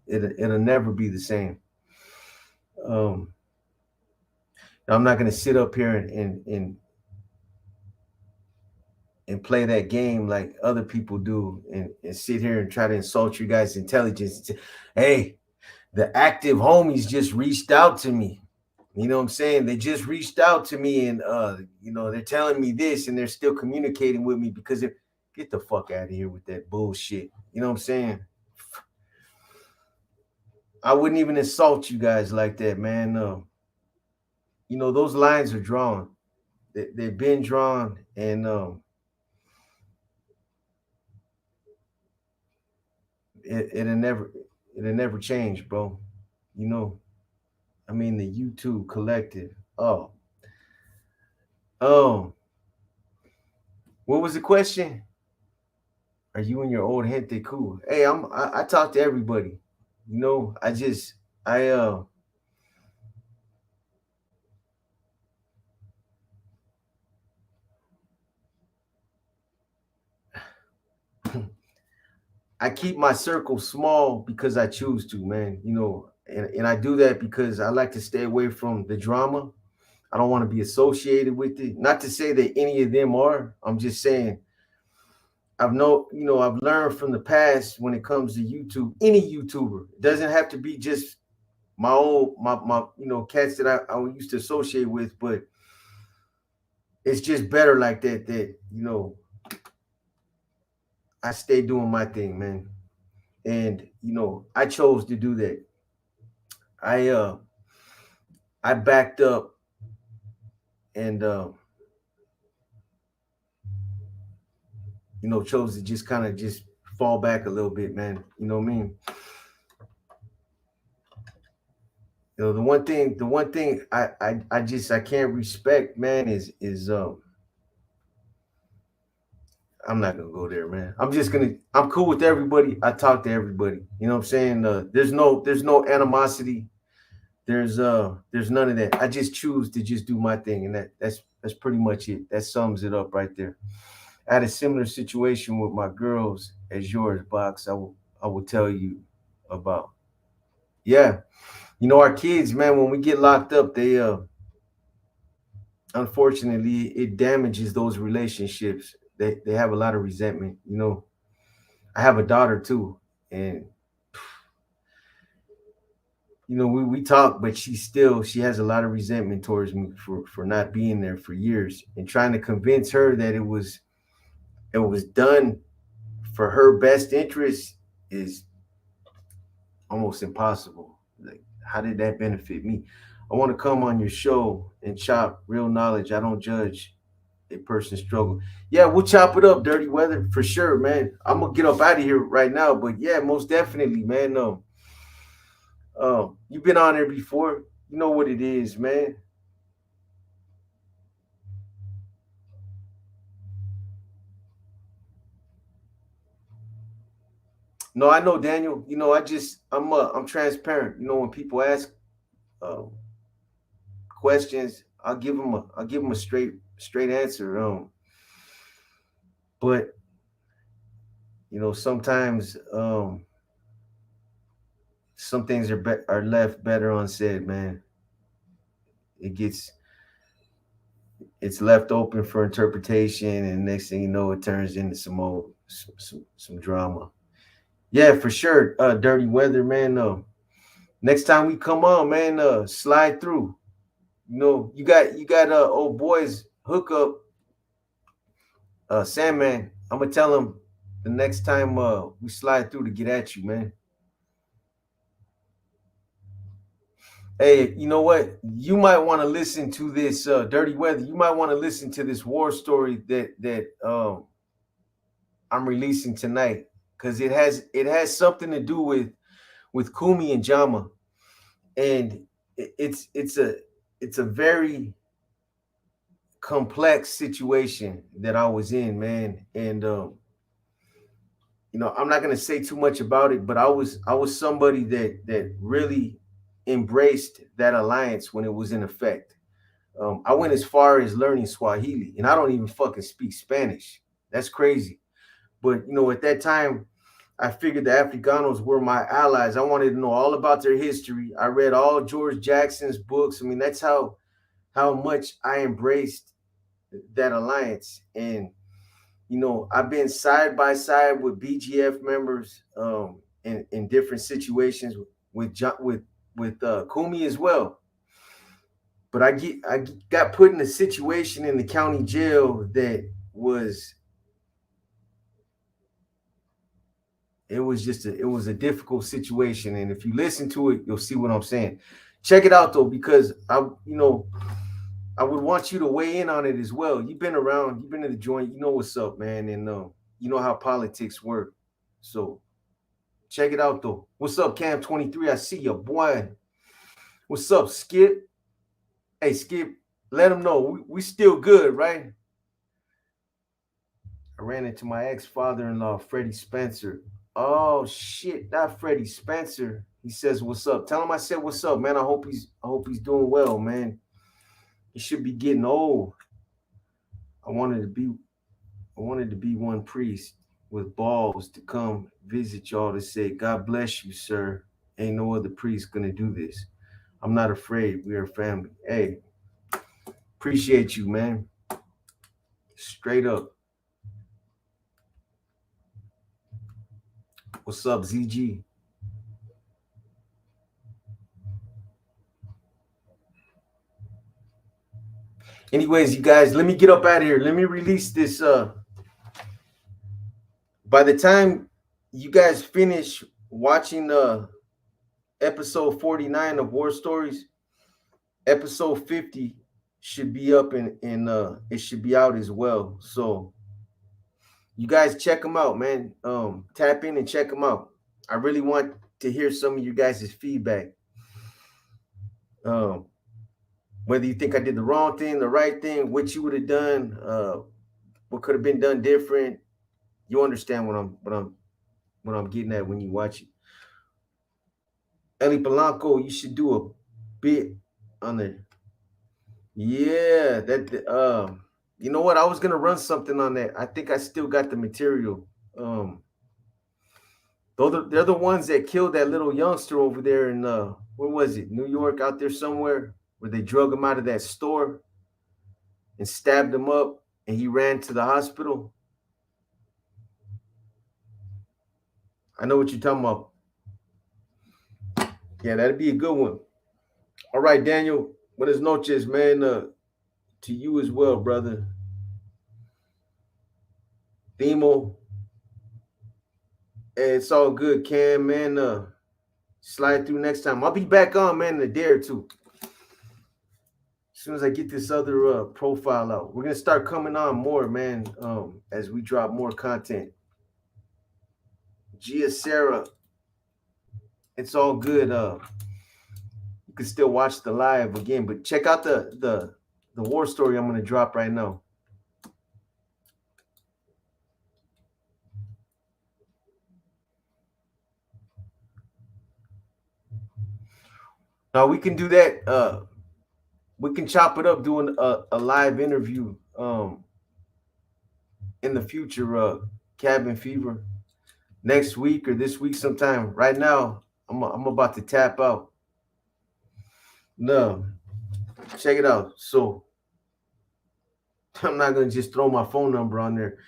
it'll never be the same. Um, I'm not gonna sit up here and play that game like other people do, and sit here and try to insult you guys' intelligence. Hey, the active homies just reached out to me. You know what I'm saying? They just reached out to me, and they're telling me this, and they're still communicating with me because get the fuck out of here with that bullshit. You know what I'm saying? I wouldn't even insult you guys like that, man. Those lines are drawn. They've been drawn, and it'll never change, bro. You know, I mean, the YouTube collective. Oh, what was the question? Are you and your old gente cool? Hey, I talk to everybody. I I keep my circle small because I choose to, man. And I do that because I like to stay away from the drama. I don't want to be associated with it. Not to say that any of them are. I'm just saying I've learned from the past when it comes to YouTube. Any YouTuber, it doesn't have to be just my own my cats that I used to associate with, but it's just better like that. I stay doing my thing, man. And I chose to do that. I backed up and chose to just kind of just fall back a little bit, man. You know what I mean? The one thing I can't respect, man, is I'm not gonna go there, man. I'm cool with everybody. I talk to everybody. You know what I'm saying? There's no animosity. There's none of that. I just choose to just do my thing, and that's pretty much it. That sums it up right there. I had a similar situation with my girls. as yours, Box. I will tell you about. Yeah, our kids, man. When we get locked up, they unfortunately it damages those relationships. They have a lot of resentment. I have a daughter too, and we talk, but she has a lot of resentment towards me for not being there for years, and trying to convince her that it was done for her best interest is almost impossible. Like, how did that benefit me? I want to come on your show and chop real knowledge. I don't judge a person's struggle. Yeah, we'll chop it up, Dirty Weather, for sure, man. I'm gonna get up out of here right now, but yeah, most definitely, man. You've been on there before. You know what it is, man. No, I know, Daniel. I'm transparent. When people ask uh, questions, I'll give them a straight answer. But sometimes some things are left better unsaid, man. It gets it's left open for interpretation, and next thing you know, it turns into some drama. Yeah, for sure. Dirty Weather, man. Next time we come on, man, slide through. You got old boys hook up, Sandman. I'm gonna tell him the next time we slide through to get at you, man. Hey, you know what? You might want to listen to this Dirty Weather. You might want to listen to this war story that I'm releasing tonight, because it has something to do with Kumi and Jama, and it's a very complex situation that I was in, man. And I'm not gonna say too much about it, but I was somebody that really embraced that alliance when it was in effect. I went as far as learning Swahili, and I don't even fucking speak Spanish. That's crazy. But at that time, I figured the Africanos were my allies. I wanted to know all about their history. I read all George Jackson's books. I mean, that's how much I embraced that alliance. And I've been side by side with BGF members in different situations with Kumi as well. But I got put in a situation in the county jail that was it was a difficult situation. And if you listen to it, you'll see what I'm saying. Check it out though, because I would want you to weigh in on it as well. You've been around, you've been in the joint, you know what's up, man, and you know how politics work. So check it out though. What's up, Cam 23? I see you, boy. What's up, Skip? Hey, Skip, let them know we still good, right? I ran into my ex-father-in-law, Freddie Spencer. Oh shit, not Freddie Spencer. He says, "What's up?" Tell him I said, "What's up, man?" I hope he's doing well, man. He should be getting old. I wanted to be I wanted to be one priest with balls to come visit y'all to say, "God bless you, sir. Ain't no other priest gonna do this. I'm not afraid. We are family." Hey, appreciate you, man. Straight up. What's up, ZG? Anyways, you guys, let me get up out of here. Let me release this. By the time you guys finish watching episode 49 of War Stories, episode 50 should be up, and it should be out as well. So you guys check them out, man. Tap in and check them out. I really want to hear some of you guys' feedback. Um, whether you think I did the wrong thing, the right thing, what you would have done, what could have been done different. You understand what I'm getting at when you watch it. Eli Polanco, you should do a bit on the. Yeah, you know what? I was gonna run something on that. I think I still got the material. They're the ones that killed that little youngster over there in where was it? New York, out there somewhere, where they drug him out of that store and stabbed him up, and he ran to the hospital. I know what you're talking about. Yeah, that'd be a good one. All right, Daniel. Buenas noches, man. To you as well, brother. Themo. Hey, it's all good, Cam, man. Slide through next time. I'll be back on, man, in a day or two. As soon as I get this other profile out, we're gonna start coming on more, man. As we drop more content. Gia Sarah, it's all good. You can still watch the live again, but check out the war story I'm gonna drop right now. Now we can do that. We can chop it up doing a live interview in the future. Cabin Fever next week or this week sometime. Right now, I'm about to tap out. No, check it out. So I'm not gonna just throw my phone number on there.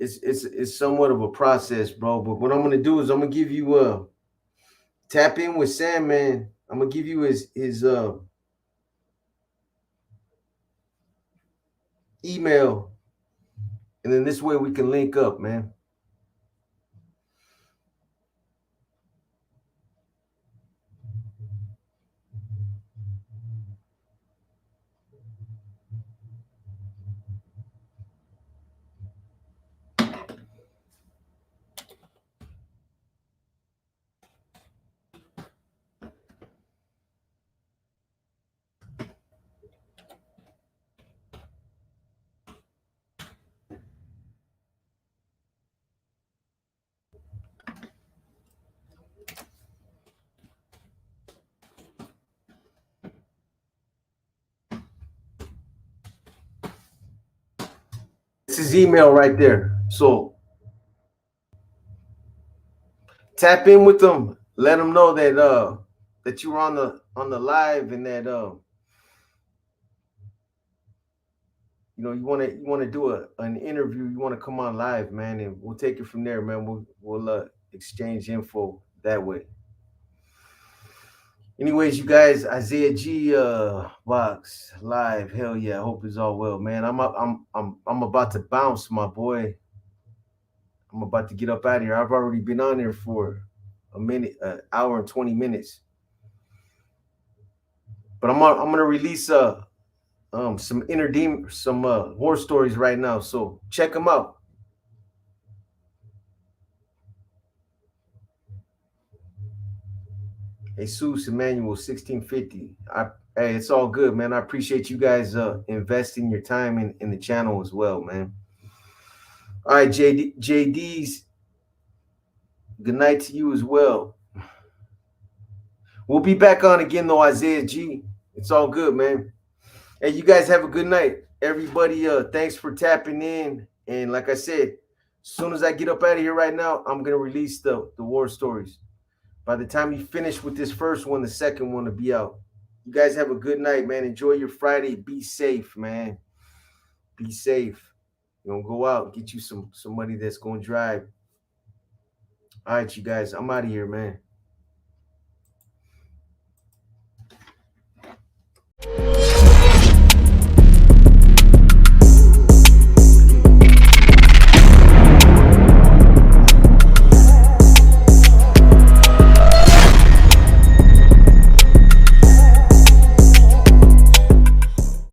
It's somewhat of a process, bro. But what I'm gonna do is I'm gonna give you tap in with Sam, man. I'm gonna give you his email, and then this way we can link up, man. It's his email right there. So tap in with them. Let them know that you were on the live and that you want to do an interview. You want to come on live, man, and we'll take it from there, man. We'll exchange info that way. Anyways, you guys, Isaiah G box live. Hell yeah, I hope it's all well, man. I'm about to bounce, my boy. I'm about to get up out of here. I've already been on here for a minute, an hour and 20 minutes. But I'm gonna release some war stories right now. So check them out. Jesus Emmanuel 1650. Hey, it's all good, man. I appreciate you guys investing your time in the channel as well, man. All right, JD's. Good night to you as well. We'll be back on again though, Isaiah G. It's all good, man. Hey, you guys have a good night. Everybody, thanks for tapping in. And like I said, as soon as I get up out of here right now, I'm gonna release the war stories. By the time you finish with this first one, the second one will be out. You guys have a good night, man. Enjoy your Friday. Be safe, man. Be safe. You know, go out, get you some money that's gonna drive. All right, you guys. I'm out of here, man.